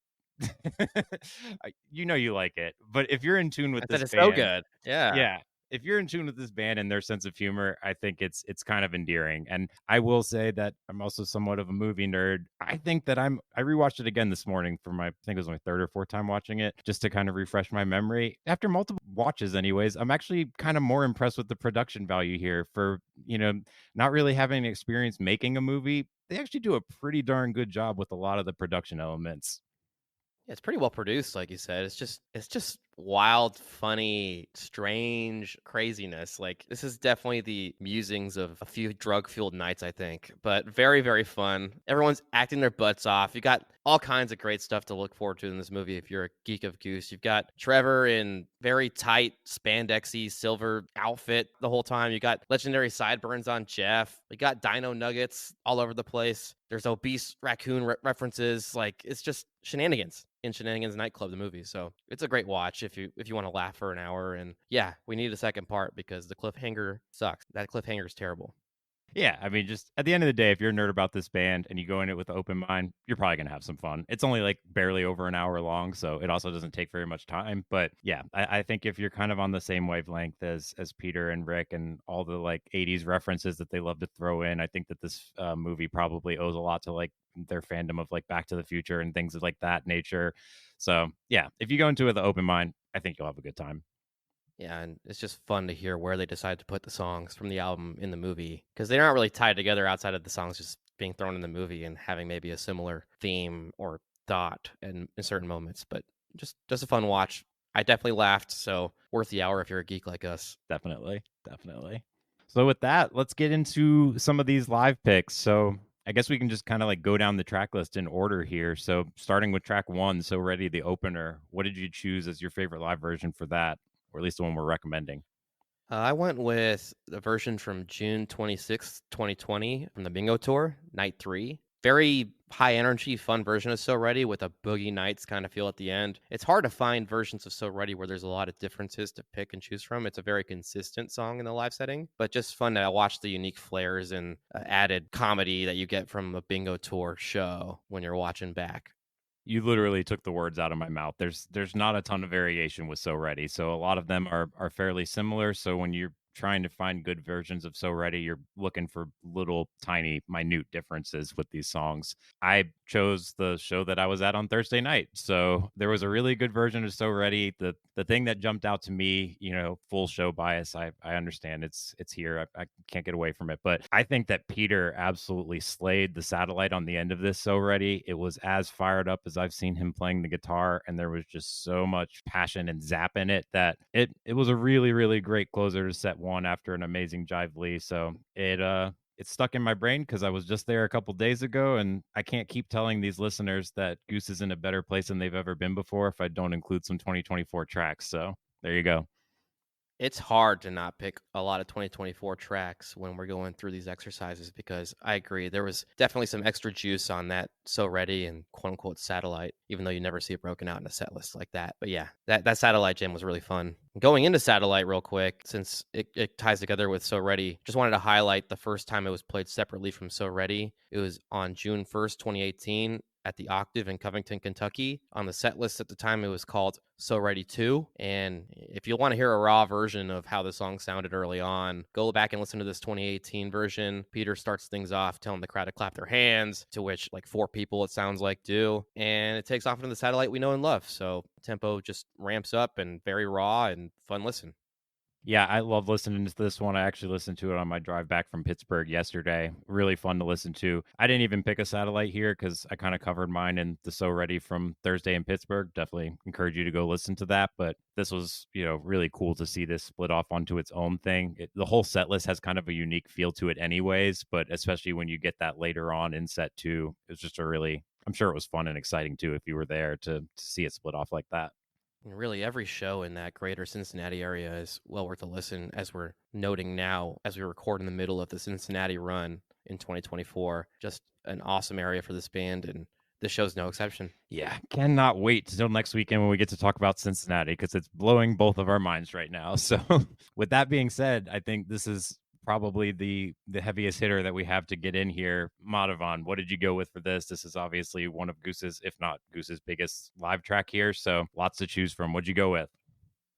you like it, but if you're in tune with I said this it's so band, good. Yeah. yeah, if you're in tune with this band and their sense of humor, I think it's kind of endearing. And I will say that I'm also somewhat of a movie nerd. I think that I rewatched it again this morning for I think it was my third or fourth time watching it, just to kind of refresh my memory. After multiple watches, anyways, I'm actually kind of more impressed with the production value here for, not really having experience making a movie. They actually do a pretty darn good job with a lot of the production elements. Yeah, it's pretty well produced, like you said. It's just wild, funny, strange craziness. Like this is definitely the musings of a few drug-fueled nights, I think. But very, very fun. Everyone's acting their butts off. You got all kinds of great stuff to look forward to in this movie if you're a geek of Goose. You've got Trevor in very tight spandexy silver outfit the whole time. You got legendary sideburns on Jeff. You got dino nuggets all over the place. There's obese raccoon references. Like it's just shenanigans in Shenanigans Nightclub, the movie. So it's a great watch if you want to laugh for an hour. And yeah, we need a second part because the cliffhanger sucks. That cliffhanger is terrible. Yeah, I mean, just at the end of the day, if you're a nerd about this band and you go in it with an open mind, you're probably gonna have some fun. It's only like barely over an hour long, so it also doesn't take very much time. But yeah, I think if you're kind of on the same wavelength as Peter and Rick and all the like '80s references that they love to throw in, I think that this movie probably owes a lot to like their fandom of like Back to the Future and things of like that nature. So yeah, if you go into it with an open mind, I think you'll have a good time. Yeah, and it's just fun to hear where they decide to put the songs from the album in the movie because they're not really tied together outside of the songs just being thrown in the movie and having maybe a similar theme or thought in certain moments. But just a fun watch. I definitely laughed, so worth the hour if you're a geek like us. Definitely, definitely. So with that, let's get into some of these live picks. So I guess we can just kind of like go down the track list in order here. So starting with track one, So Ready, the opener. What did you choose as your favorite live version for that, or at least the one we're recommending? I went with the version from June 26th, 2020 from the Bingo Tour, Night 3. Very high energy, fun version of So Ready with a Boogie Nights kind of feel at the end. It's hard to find versions of So Ready where there's a lot of differences to pick and choose from. It's a very consistent song in the live setting, but just fun to watch the unique flares and added comedy that you get from a Bingo Tour show when you're watching back. You literally took the words out of my mouth. There's not a ton of variation with So Ready. So a lot of them are fairly similar. So when you're trying to find good versions of So Ready, you're looking for little tiny minute differences with these songs. I chose the show that I was at on Thursday night. So there was a really good version of So Ready. The thing that jumped out to me, full show bias, I understand it's here. I can't get away from it. But I think that Peter absolutely slayed the satellite on the end of this So Ready. It was as fired up as I've seen him playing the guitar, and there was just so much passion and zap in it that it was a really, really great closer to set one after an amazing Jive Lee. So it's stuck in my brain because I was just there a couple days ago, and I can't keep telling these listeners that Goose is in a better place than they've ever been before if I don't include some 2024 tracks. So there you go. It's hard to not pick a lot of 2024 tracks when we're going through these exercises because I agree. There was definitely some extra juice on that So Ready and quote unquote satellite, even though you never see it broken out in a set list like that. But yeah, that satellite jam was really fun. Going into satellite real quick, since it ties together with So Ready, just wanted to highlight the first time it was played separately from So Ready. It was on June 1st, 2018 at the Octave in Covington, Kentucky. On the set list at the time, it was called So Ready 2. And if you want to hear a raw version of how the song sounded early on, go back and listen to this 2018 version. Peter starts things off telling the crowd to clap their hands, to which like four people, it sounds like, do. And it takes off into the satellite we know and love. So tempo just ramps up and very raw and fun listen. Yeah, I love listening to this one. I actually listened to it on my drive back from Pittsburgh yesterday. Really fun to listen to. I didn't even pick a satellite here because I kind of covered mine in the So Ready from Thursday in Pittsburgh. Definitely encourage you to go listen to that. But this was, really cool to see this split off onto its own thing. The whole set list has kind of a unique feel to it, anyways. But especially when you get that later on in set two, it's just a really, I'm sure it was fun and exciting too if you were there to see it split off like that. And really, every show in that greater Cincinnati area is well worth a listen, as we're noting now, as we record in the middle of the Cincinnati run in 2024. Just an awesome area for this band, and this show's no exception. Yeah, cannot wait until next weekend when we get to talk about Cincinnati because it's blowing both of our minds right now. So, with that being said, I think this is probably the heaviest hitter that we have to get in here. Madhavan, what did you go with for this? This is obviously one of Goose's, if not Goose's, biggest live track here. So, lots to choose from. What'd you go with?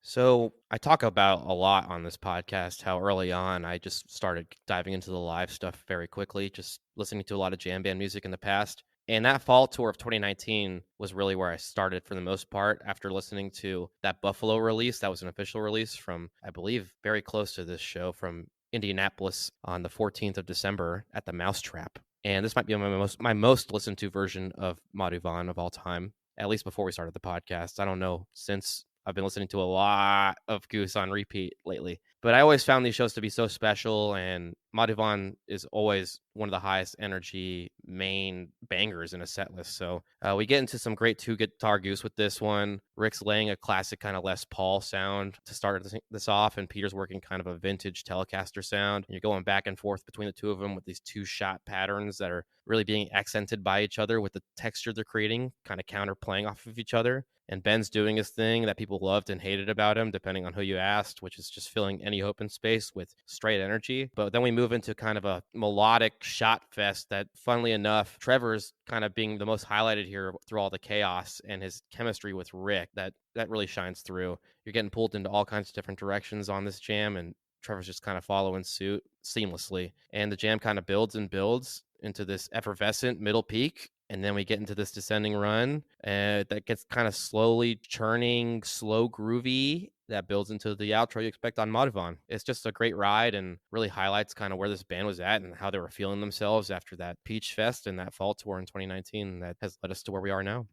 So, I talk about a lot on this podcast how early on I just started diving into the live stuff very quickly, just listening to a lot of jam band music in the past. And that fall tour of 2019 was really where I started for the most part after listening to that Buffalo release. That was an official release from, I believe, very close to this show from Indianapolis on the 14th of December at the Mousetrap. And this might be my most listened to version of Madhuvan of all time, at least before we started the podcast. I don't know since I've been listening to a lot of Goose on repeat lately. But I always found these shows to be so special, and Madhuvan is always one of the highest energy main bangers in a set list. So we get into some great two guitar Goose with this one. Rick's laying a classic kind of Les Paul sound to start this off, and Peter's working kind of a vintage Telecaster sound. And you're going back and forth between the two of them with these two shot patterns that are really being accented by each other with the texture they're creating, kind of counter playing off of each other. And Ben's doing his thing that people loved and hated about him, depending on who you asked, which is just filling any open space with straight energy. But then we move into kind of a melodic shot fest that, funnily enough, Trevor's kind of being the most highlighted here through all the chaos, and his chemistry with Rick that really shines through. You're getting pulled into all kinds of different directions on this jam, and Trevor's just kind of following suit seamlessly. And the jam kind of builds and builds into this effervescent middle peak. And then we get into this descending run that gets kind of slowly churning, slow groovy, that builds into the outro you expect on Madhuvan. It's just a great ride and really highlights kind of where this band was at and how they were feeling themselves after that Peach Fest and that fall tour in 2019 that has led us to where we are now.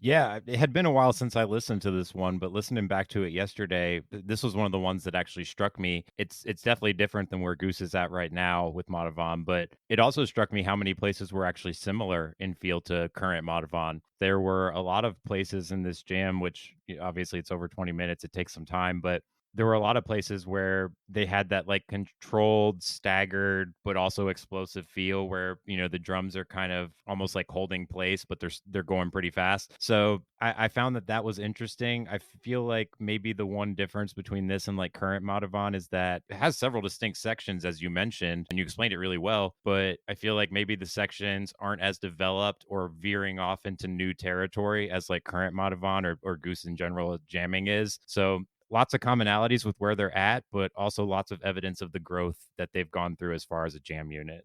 Yeah, it had been a while since I listened to this one, but listening back to it yesterday, this was one of the ones that actually struck me. It's definitely different than where Goose is at right now with Madhavan, but it also struck me how many places were actually similar in feel to current Madhavan. There were a lot of places in this jam, which obviously it's over 20 minutes, it takes some time, but there were a lot of places where they had that like controlled, staggered, but also explosive feel where, the drums are kind of almost like holding place, but they're going pretty fast. So I found that was interesting. I feel like maybe the one difference between this and like current Madhavan is that it has several distinct sections, as you mentioned, and you explained it really well. But I feel like maybe the sections aren't as developed or veering off into new territory as like current Madhavan or Goose in general jamming is. So lots of commonalities with where they're at, but also lots of evidence of the growth that they've gone through as far as a jam unit.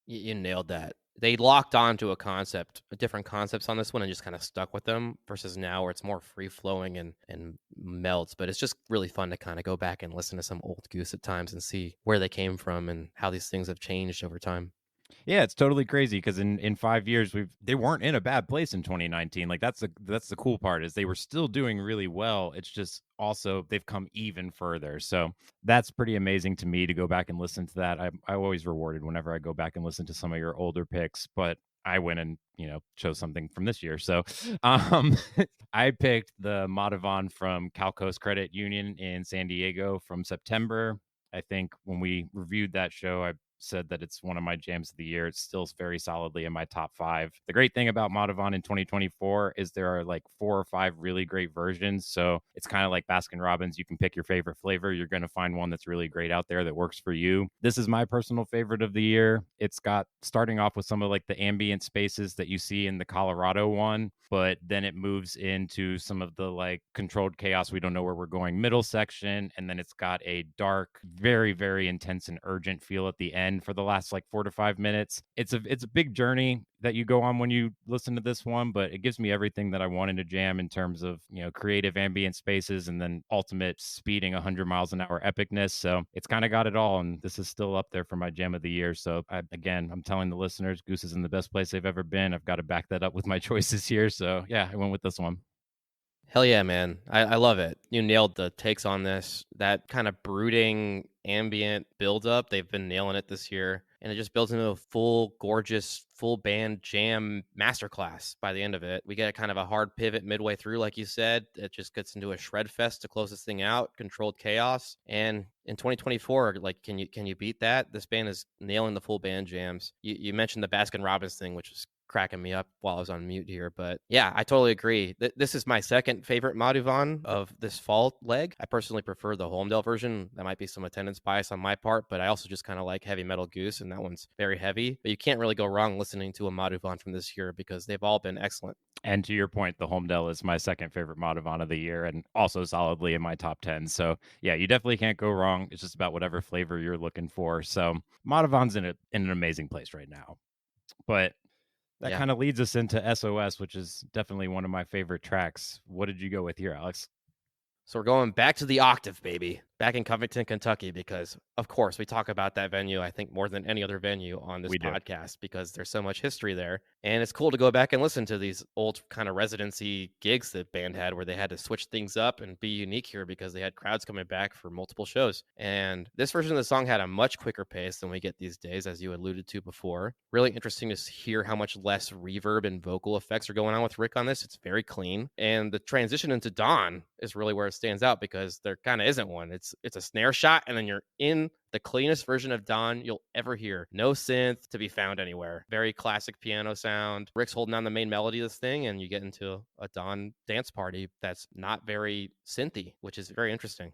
You nailed that. They locked on to a concept, different concepts on this one, and just kind of stuck with them versus now where it's more free flowing and melts. But it's just really fun to kind of go back and listen to some old Goose at times and see where they came from and how these things have changed over time. Yeah, it's totally crazy because in 5 years they weren't in a bad place in 2019. Like that's the cool part is they were still doing really well. It's just also they've come even further. So that's pretty amazing to me to go back and listen to that. I always rewarded whenever I go back and listen to some of your older picks, but I went and chose something from this year. So I picked the Madhavan from Cal Coast Credit Union in San Diego from September. I think when we reviewed that show, I said that it's one of my jams of the year. It's still very solidly in my top 5. The great thing about Madhavan in 2024 is there are like 4 or 5 really great versions. So it's kind of like Baskin Robbins. You can pick your favorite flavor. You're going to find one that's really great out there that works for you. This is my personal favorite of the year. It's got starting off with some of like the ambient spaces that you see in the Colorado one, but then it moves into some of the like controlled chaos. We don't know where we're going middle section. And then it's got a dark, very, very intense and urgent feel at the end. and for the last like 4 to 5 minutes, it's a big journey that you go on when you listen to this one, but it gives me everything that I want in a jam in terms of, creative ambient spaces and then ultimate speeding 100 miles an hour epicness. So it's kind of got it all, and this is still up there for my jam of the year. So again, I'm telling the listeners, Goose is in the best place they've ever been. I've got to back that up with my choices here. So yeah, I went with this one. Hell yeah, man. I love it. You nailed the takes on this. That kind of brooding ambient buildup, they've been nailing it this year. And it just builds into a full, gorgeous, full band jam masterclass by the end of it. We get kind of a hard pivot midway through, like you said. It just gets into a shred fest to close this thing out, controlled chaos. And in 2024, like, can you beat that? This band is nailing the full band jams. You mentioned the Baskin Robbins thing, which is cracking me up while I was on mute here. But yeah, I totally agree. This is my second favorite Madhuvan of this fall leg. I personally prefer the Holmdel version. That might be some attendance bias on my part, but I also just kind of like Heavy Metal Goose, and that one's very heavy. But you can't really go wrong listening to a Madhuvan from this year because they've all been excellent. And to your point, the Holmdel is my second favorite Madhuvan of the year and also solidly in my top 10. So yeah, you definitely can't go wrong. It's just about whatever flavor you're looking for. So Madhuvan's in an amazing place right now. But that Yeah. kind of leads us into SOS, which is definitely one of my favorite tracks. What did you go with here, Alex? So we're going back to the octave, baby, back in Covington, Kentucky, because of course we talk about that venue, I think more than any other venue on this We do. podcast, because there's so much history there. And it's cool to go back and listen to these old kind of residency gigs that band had where they had to switch things up and be unique here because they had crowds coming back for multiple shows. And this version of the song had a much quicker pace than we get these days, as you alluded to before. Really interesting to hear how much less reverb and vocal effects are going on with Rick on this. It's very clean. And the transition into Dawn is really where it stands out because there kind of isn't one. It's a snare shot, and then you're in the cleanest version of Dawn you'll ever hear. No synth to be found anywhere. Very classic piano sound. Rick's holding on the main melody of this thing, and you get into a Dawn dance party that's not very synthy, which is very interesting.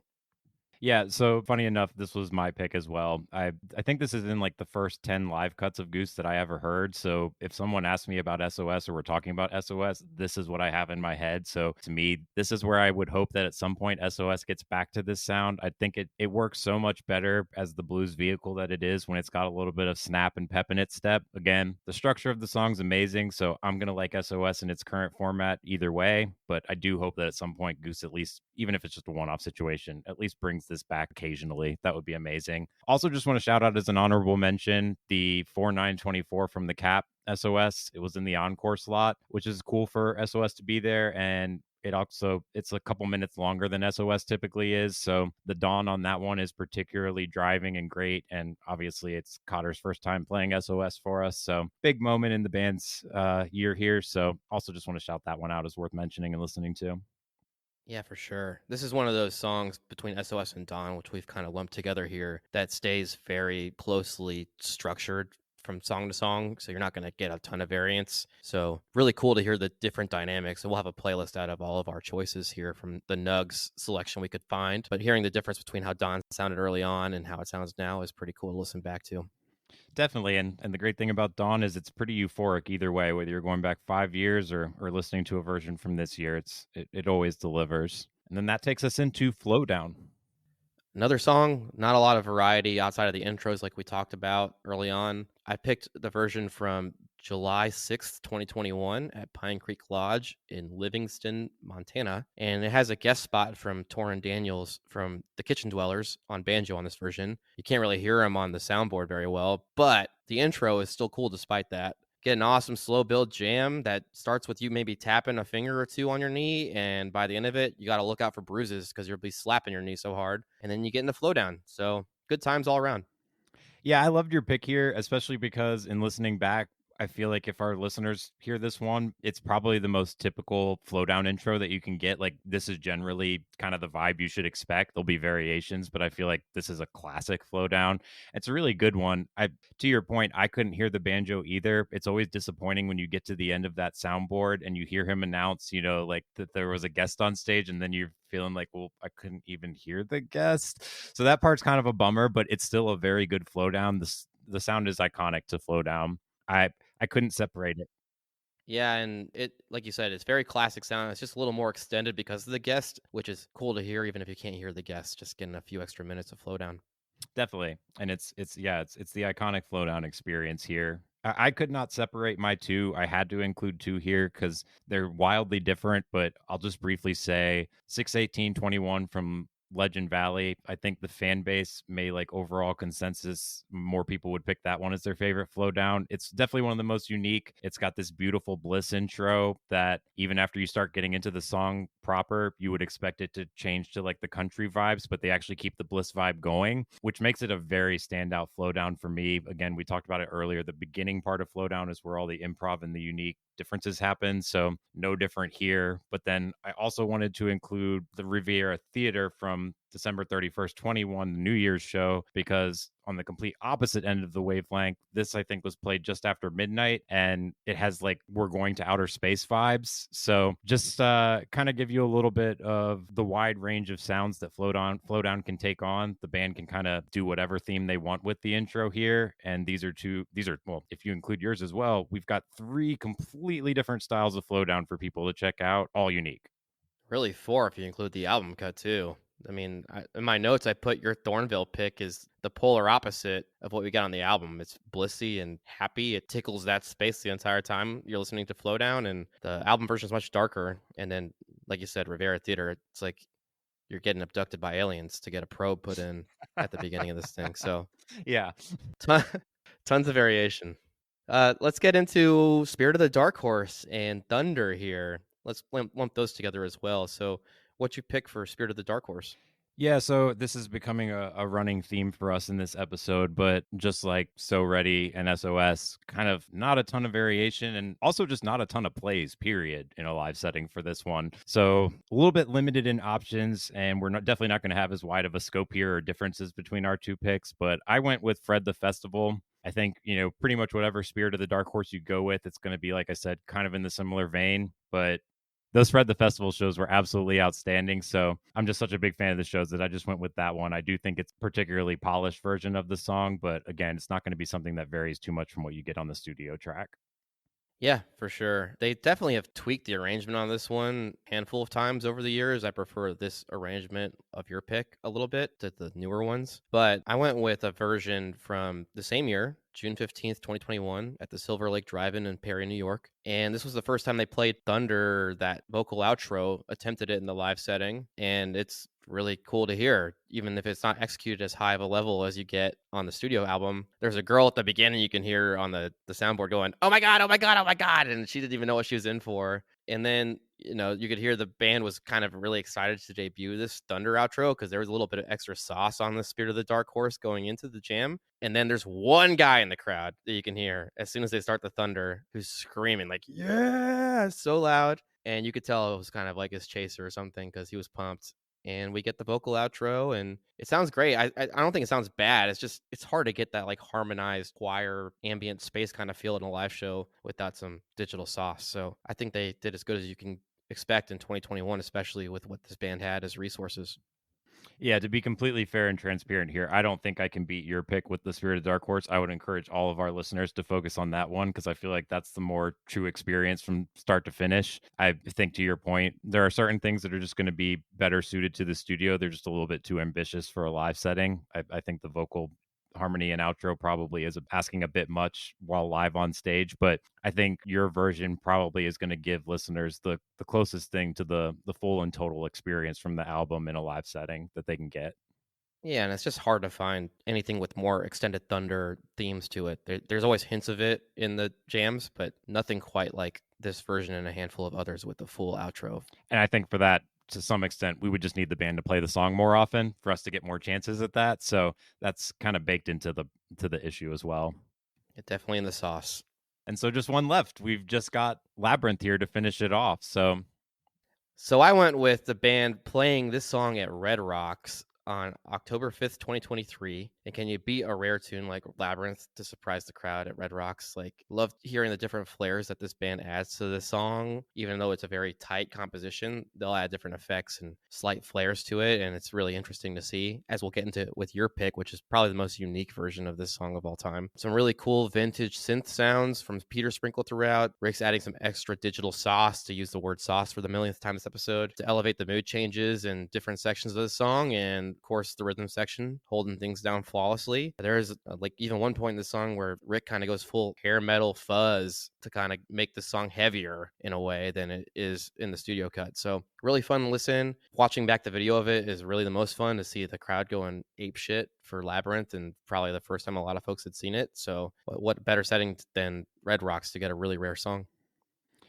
Yeah, so funny enough, this was my pick as well. I think this is in like the first 10 live cuts of Goose that I ever heard. So if someone asks me about SOS or we're talking about SOS, this is what I have in my head. So to me, this is where I would hope that at some point SOS gets back to this sound. I think it works so much better as the blues vehicle that it is when it's got a little bit of snap and pep in its step. Again, the structure of the song's amazing, so I'm gonna like SOS in its current format either way. But I do hope that at some point Goose, at least, even if it's just a one-off situation, at least brings this back occasionally. That would be amazing. Also, just want to shout out as an honorable mention the 4924 from the Cap SOS. It was in the encore slot, which is cool for SOS to be there. And it's a couple minutes longer than SOS typically is. So the dawn on that one is particularly driving and great. And obviously it's Cotter's first time playing SOS for us. So big moment in the band's year here. So also just want to shout that one out as worth mentioning and listening to. Yeah, for sure. This is one of those songs between SOS and Dawn, which we've kind of lumped together here, that stays very closely structured from song to song. So you're not going to get a ton of variance. So really cool to hear the different dynamics. And we'll have a playlist out of all of our choices here from the Nugs selection we could find. But hearing the difference between how Dawn sounded early on and how it sounds now is pretty cool to listen back to. Definitely, and the great thing about Dawn is it's pretty euphoric either way, whether you're going back 5 years or listening to a version from this year. It always delivers. And then that takes us into Flow Down. Another song, not a lot of variety outside of the intros like we talked about early on. I picked the version from July 6th, 2021 at Pine Creek Lodge in Livingston, Montana. And it has a guest spot from Torrin Daniels from The Kitchen Dwellers on banjo on this version. You can't really hear him on the soundboard very well, but the intro is still cool despite that. Get an awesome slow build jam that starts with you maybe tapping a finger or two on your knee, and by the end of it, you got to look out for bruises because you'll be slapping your knee so hard, and then you get into flow down. So good times all around. Yeah, I loved your pick here, especially because in listening back, I feel like if our listeners hear this one, it's probably the most typical flow down intro that you can get. Like, this is generally kind of the vibe you should expect. There'll be variations, but I feel like this is a classic flow down. It's a really good one. To your point, I couldn't hear the banjo either. It's always disappointing when you get to the end of that soundboard and you hear him announce, like that there was a guest on stage, and then you're feeling like, well, I couldn't even hear the guest. So that part's kind of a bummer, but it's still a very good flow down. The sound is iconic to flow down. I couldn't separate it. Yeah, and it, like you said, it's very classic sound. It's just a little more extended because of the guest, which is cool to hear, even if you can't hear the guest, just getting a few extra minutes of flow down. Definitely. And it's the iconic flow down experience here. I could not separate my two. I had to include two here because they're wildly different, but I'll just briefly say 61821 from Legend Valley. I think the fan base may like overall consensus, more people would pick that one as their favorite flow down. It's definitely one of the most unique. It's got this beautiful Bliss intro that even after you start getting into the song proper, you would expect it to change to like the country vibes, but they actually keep the Bliss vibe going, which makes it a very standout flow down for me. Again, we talked about it earlier. The beginning part of flow down is where all the improv and the unique differences happen. So no different here. But then I also wanted to include the Riviera Theater from December 31st, 21, the New Year's show, because on the complete opposite end of the wavelength, this I think was played just after midnight and it has like we're going to outer space vibes. So just kind of give you a little bit of the wide range of sounds that flow down can take on. The band can kind of do whatever theme they want with the intro here. And these are well, if you include yours as well, we've got three completely different styles of flow down for people to check out, all unique. Really, four if you include the album cut too. I mean, in my notes, I put your Thornville pick is the polar opposite of what we got on the album. It's blissy and happy. It tickles that space the entire time you're listening to Flow Down, and the album version is much darker. And then, like you said, Rivera Theater, it's like you're getting abducted by aliens to get a probe put in at the beginning of this thing. So, Yeah. ton, tons of variation. Let's get into Spirit of the Dark Horse and Thunder here. Let's lump those together as well. So, what you pick for Spirit of the Dark Horse? Yeah, so this is becoming a running theme for us in this episode, but just like So Ready and SOS, kind of not a ton of variation and also just not a ton of plays, period, in a live setting for this one. So a little bit limited in options, and we're definitely not going to have as wide of a scope here or differences between our two picks, but I went with Fred the Festival. I think, pretty much whatever Spirit of the Dark Horse you go with, it's going to be, like I said, kind of in the similar vein, but those Fred the Festival shows were absolutely outstanding. So I'm just such a big fan of the shows that I just went with that one. I do think it's particularly polished version of the song, but again, it's not going to be something that varies too much from what you get on the studio track. Yeah, for sure. They definitely have tweaked the arrangement on this one a handful of times over the years. I prefer this arrangement of your pick a little bit to the newer ones. But I went with a version from the same year, June 15th, 2021, at the Silver Lake Drive-In in Perry, New York. And this was the first time they played Thunder, that vocal outro, attempted it in the live setting. And it's really cool to hear, even if it's not executed as high of a level as you get on the studio album. There's a girl at the beginning you can hear on the soundboard going, "Oh my God, oh my God, oh my God." And she didn't even know what she was in for. And then, you could hear the band was kind of really excited to debut this Thunder outro because there was a little bit of extra sauce on the Spirit of the Dark Horse going into the jam. And then there's one guy in the crowd that you can hear as soon as they start the Thunder who's screaming like, "Yeah," so loud. And you could tell it was kind of like his chaser or something because he was pumped. And we get the vocal outro and it sounds great. I don't think it sounds bad. It's hard to get that like harmonized choir ambient space kind of feel in a live show without some digital sauce. So I think they did as good as you can expect in 2021, especially with what this band had as resources. Yeah, to be completely fair and transparent here, I don't think I can beat your pick with the Spirit of Dark Horse. I would encourage all of our listeners to focus on that one because I feel like that's the more true experience from start to finish. I think to your point, there are certain things that are just going to be better suited to the studio. They're just a little bit too ambitious for a live setting. I think the vocal harmony and outro probably is asking a bit much while live on stage, but I think your version probably is going to give listeners the closest thing to the full and total experience from the album in a live setting that they can get. Yeah, and it's just hard to find anything with more extended Thunder themes to it. There's always hints of it in the jams, but nothing quite like this version and a handful of others with the full outro. And I think for that, to some extent, we would just need the band to play the song more often for us to get more chances at that. So that's kind of baked into the issue as well. It definitely in the sauce. And so just one left. We've just got Labyrinth here to finish it off. So I went with the band playing this song at Red Rocks on October 5th, 2023. And can you beat a rare tune like Labyrinth to surprise the crowd at Red Rocks? Like, love hearing the different flares that this band adds to the song. Even though it's a very tight composition, they'll add different effects and slight flares to it. And it's really interesting to see, as we'll get into with your pick, which is probably the most unique version of this song of all time. Some really cool vintage synth sounds from Peter sprinkled throughout. Rick's adding some extra digital sauce, to use the word sauce for the millionth time this episode, to elevate the mood changes in different sections of the song. And of course, the rhythm section holding things down flawlessly. There's like even one point in the song where Rick kind of goes full hair metal fuzz to kind of make the song heavier in a way than it is in the studio cut. So really fun to listen. Watching back the video of it is really the most fun, to see the crowd going ape shit for Labyrinth, and probably the first time a lot of folks had seen it. So what better setting than Red Rocks to get a really rare song?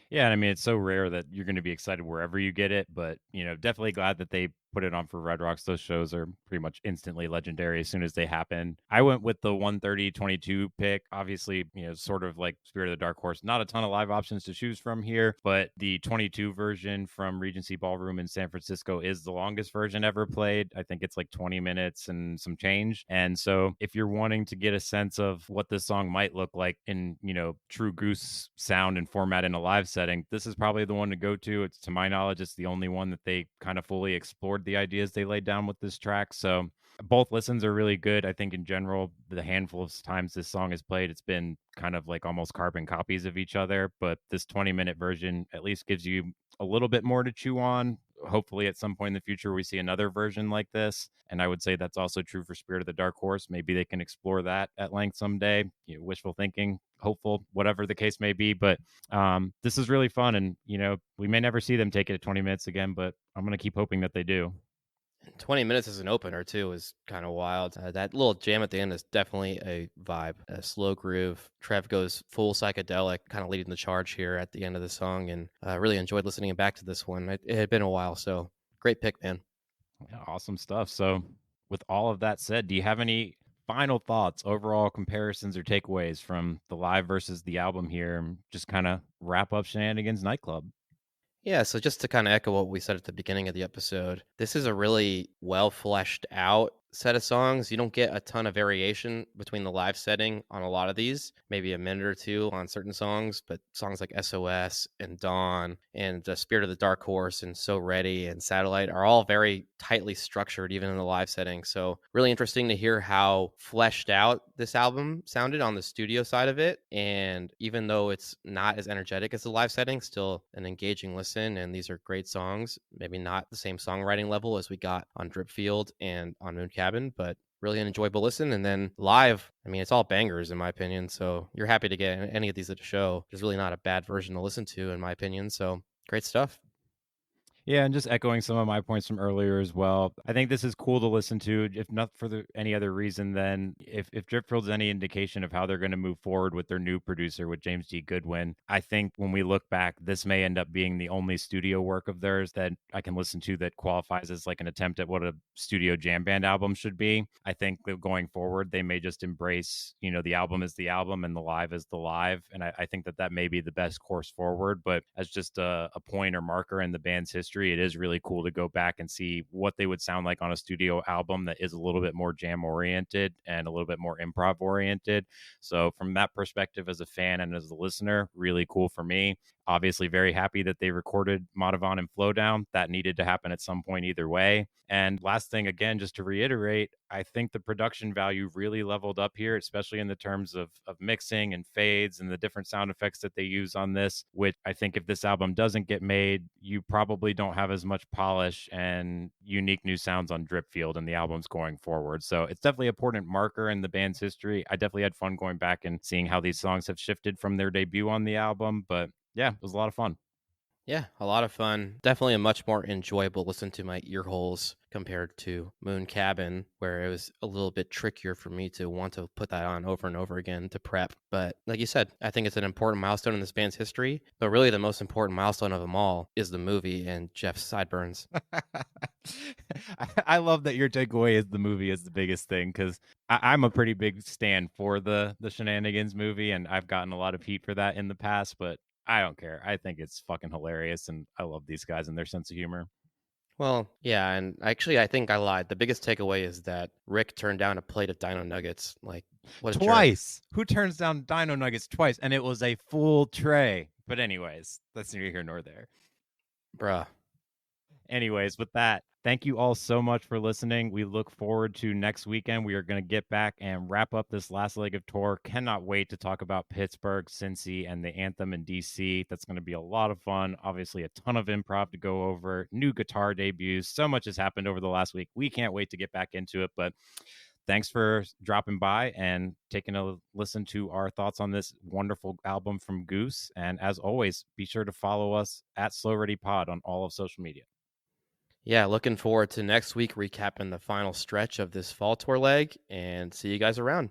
Yeah, and I mean, it's so rare that you're going to be excited wherever you get it, but definitely glad that they put it on for Red Rocks. Those shows are pretty much instantly legendary as soon as they happen. I went with the 1:30:22 pick. Obviously, sort of like Spirit of the Dark Horse. Not a ton of live options to choose from here, but the 22 version from Regency Ballroom in San Francisco is the longest version ever played. I think it's like 20 minutes and some change. And so if you're wanting to get a sense of what this song might look like in, true Goose sound and format in a live setting, this is probably the one to go to. It's, to my knowledge, it's the only one that they kind of fully explored the ideas they laid down with this track. So both listens are really good. I think in general, the handful of times this song is played, it's been kind of like almost carbon copies of each other. But this 20-minute version at least gives you a little bit more to chew on. Hopefully at some point in the future we see another version like this, and I would say that's also true for Spirit of the Dark Horse. Maybe they can explore that at length someday. Wishful thinking, hopeful, whatever the case may be. But this is really fun, and we may never see them take it at 20 minutes again, but I'm going to keep hoping that they do. 20 minutes as an opener too is kind of wild. That little jam at the end is definitely a vibe, a slow groove. Trev goes full psychedelic, kind of leading the charge here at the end of the song, and really enjoyed listening back to this one. It had been a while, so great pick, man. Yeah, awesome stuff. So with all of that said, do you have any final thoughts, overall comparisons or takeaways from the live versus the album here, and just kind of wrap up Shenanigans Nightclub? Yeah, so just to kind of echo what we said at the beginning of the episode, this is a really well fleshed out set of songs. You don't get a ton of variation between the live setting on a lot of these, maybe a minute or two on certain songs, but songs like SOS and Dawn and Spirit of the Dark Horse and So Ready and Satellite are all very tightly structured, even in the live setting. So really interesting to hear how fleshed out this album sounded on the studio side of it. And even though it's not as energetic as the live setting, still an engaging listen. And these are great songs, maybe not the same songwriting level as we got on Dripfield and on Moon Cabin, but really an enjoyable listen. And then live, I mean, it's all bangers in my opinion. So you're happy to get any of these at a show. There's really not a bad version to listen to in my opinion. So great stuff. Yeah, and just echoing some of my points from earlier as well. I think this is cool to listen to, if not for any other reason than if Dripfield's any indication of how they're going to move forward with their new producer, with James D. Goodwin. I think when we look back, this may end up being the only studio work of theirs that I can listen to that qualifies as like an attempt at what a studio jam band album should be. I think that going forward, they may just embrace, the album is the album and the live is the live. And I think that may be the best course forward. But as just a point or marker in the band's history, it is really cool to go back and see what they would sound like on a studio album that is a little bit more jam oriented and a little bit more improv oriented. So from that perspective, as a fan and as a listener, really cool for me. Obviously very happy that they recorded Madhavan and Flowdown. That needed to happen at some point either way. And last thing, again, just to reiterate, I think the production value really leveled up here, especially in the terms of mixing and fades and the different sound effects that they use on this, which I think if this album doesn't get made, you probably don't have as much polish and unique new sounds on Dripfield and the albums going forward. So it's definitely an important marker in the band's history. I definitely had fun going back and seeing how these songs have shifted from their debut on the album, but yeah, it was a lot of fun. Yeah, a lot of fun. Definitely a much more enjoyable listen to my ear holes compared to Moon Cabin, where it was a little bit trickier for me to want to put that on over and over again to prep. But like you said, I think it's an important milestone in this band's history. But really, the most important milestone of them all is the movie and Jeff's sideburns. I love that your takeaway is the movie is the biggest thing, because I'm a pretty big stan for the Shenanigans movie, and I've gotten a lot of heat for that in the past, but I don't care. I think it's fucking hilarious, and I love these guys and their sense of humor. Well, yeah, and actually, I think I lied. The biggest takeaway is that Rick turned down a plate of Dino Nuggets. Like, what a jerk. Twice. Who turns down Dino Nuggets twice? And it was a full tray. But anyways, that's neither here nor there. Bruh. Anyways, with that, thank you all so much for listening. We look forward to next weekend. We are going to get back and wrap up this last leg of tour. Cannot wait to talk about Pittsburgh, Cincy, and the Anthem in DC. That's going to be a lot of fun. Obviously, a ton of improv to go over, new guitar debuts. So much has happened over the last week. We can't wait to get back into it. But thanks for dropping by and taking a listen to our thoughts on this wonderful album from Goose. And as always, be sure to follow us at Slow Ready Pod on all of social media. Yeah, looking forward to next week recapping the final stretch of this fall tour leg, and see you guys around.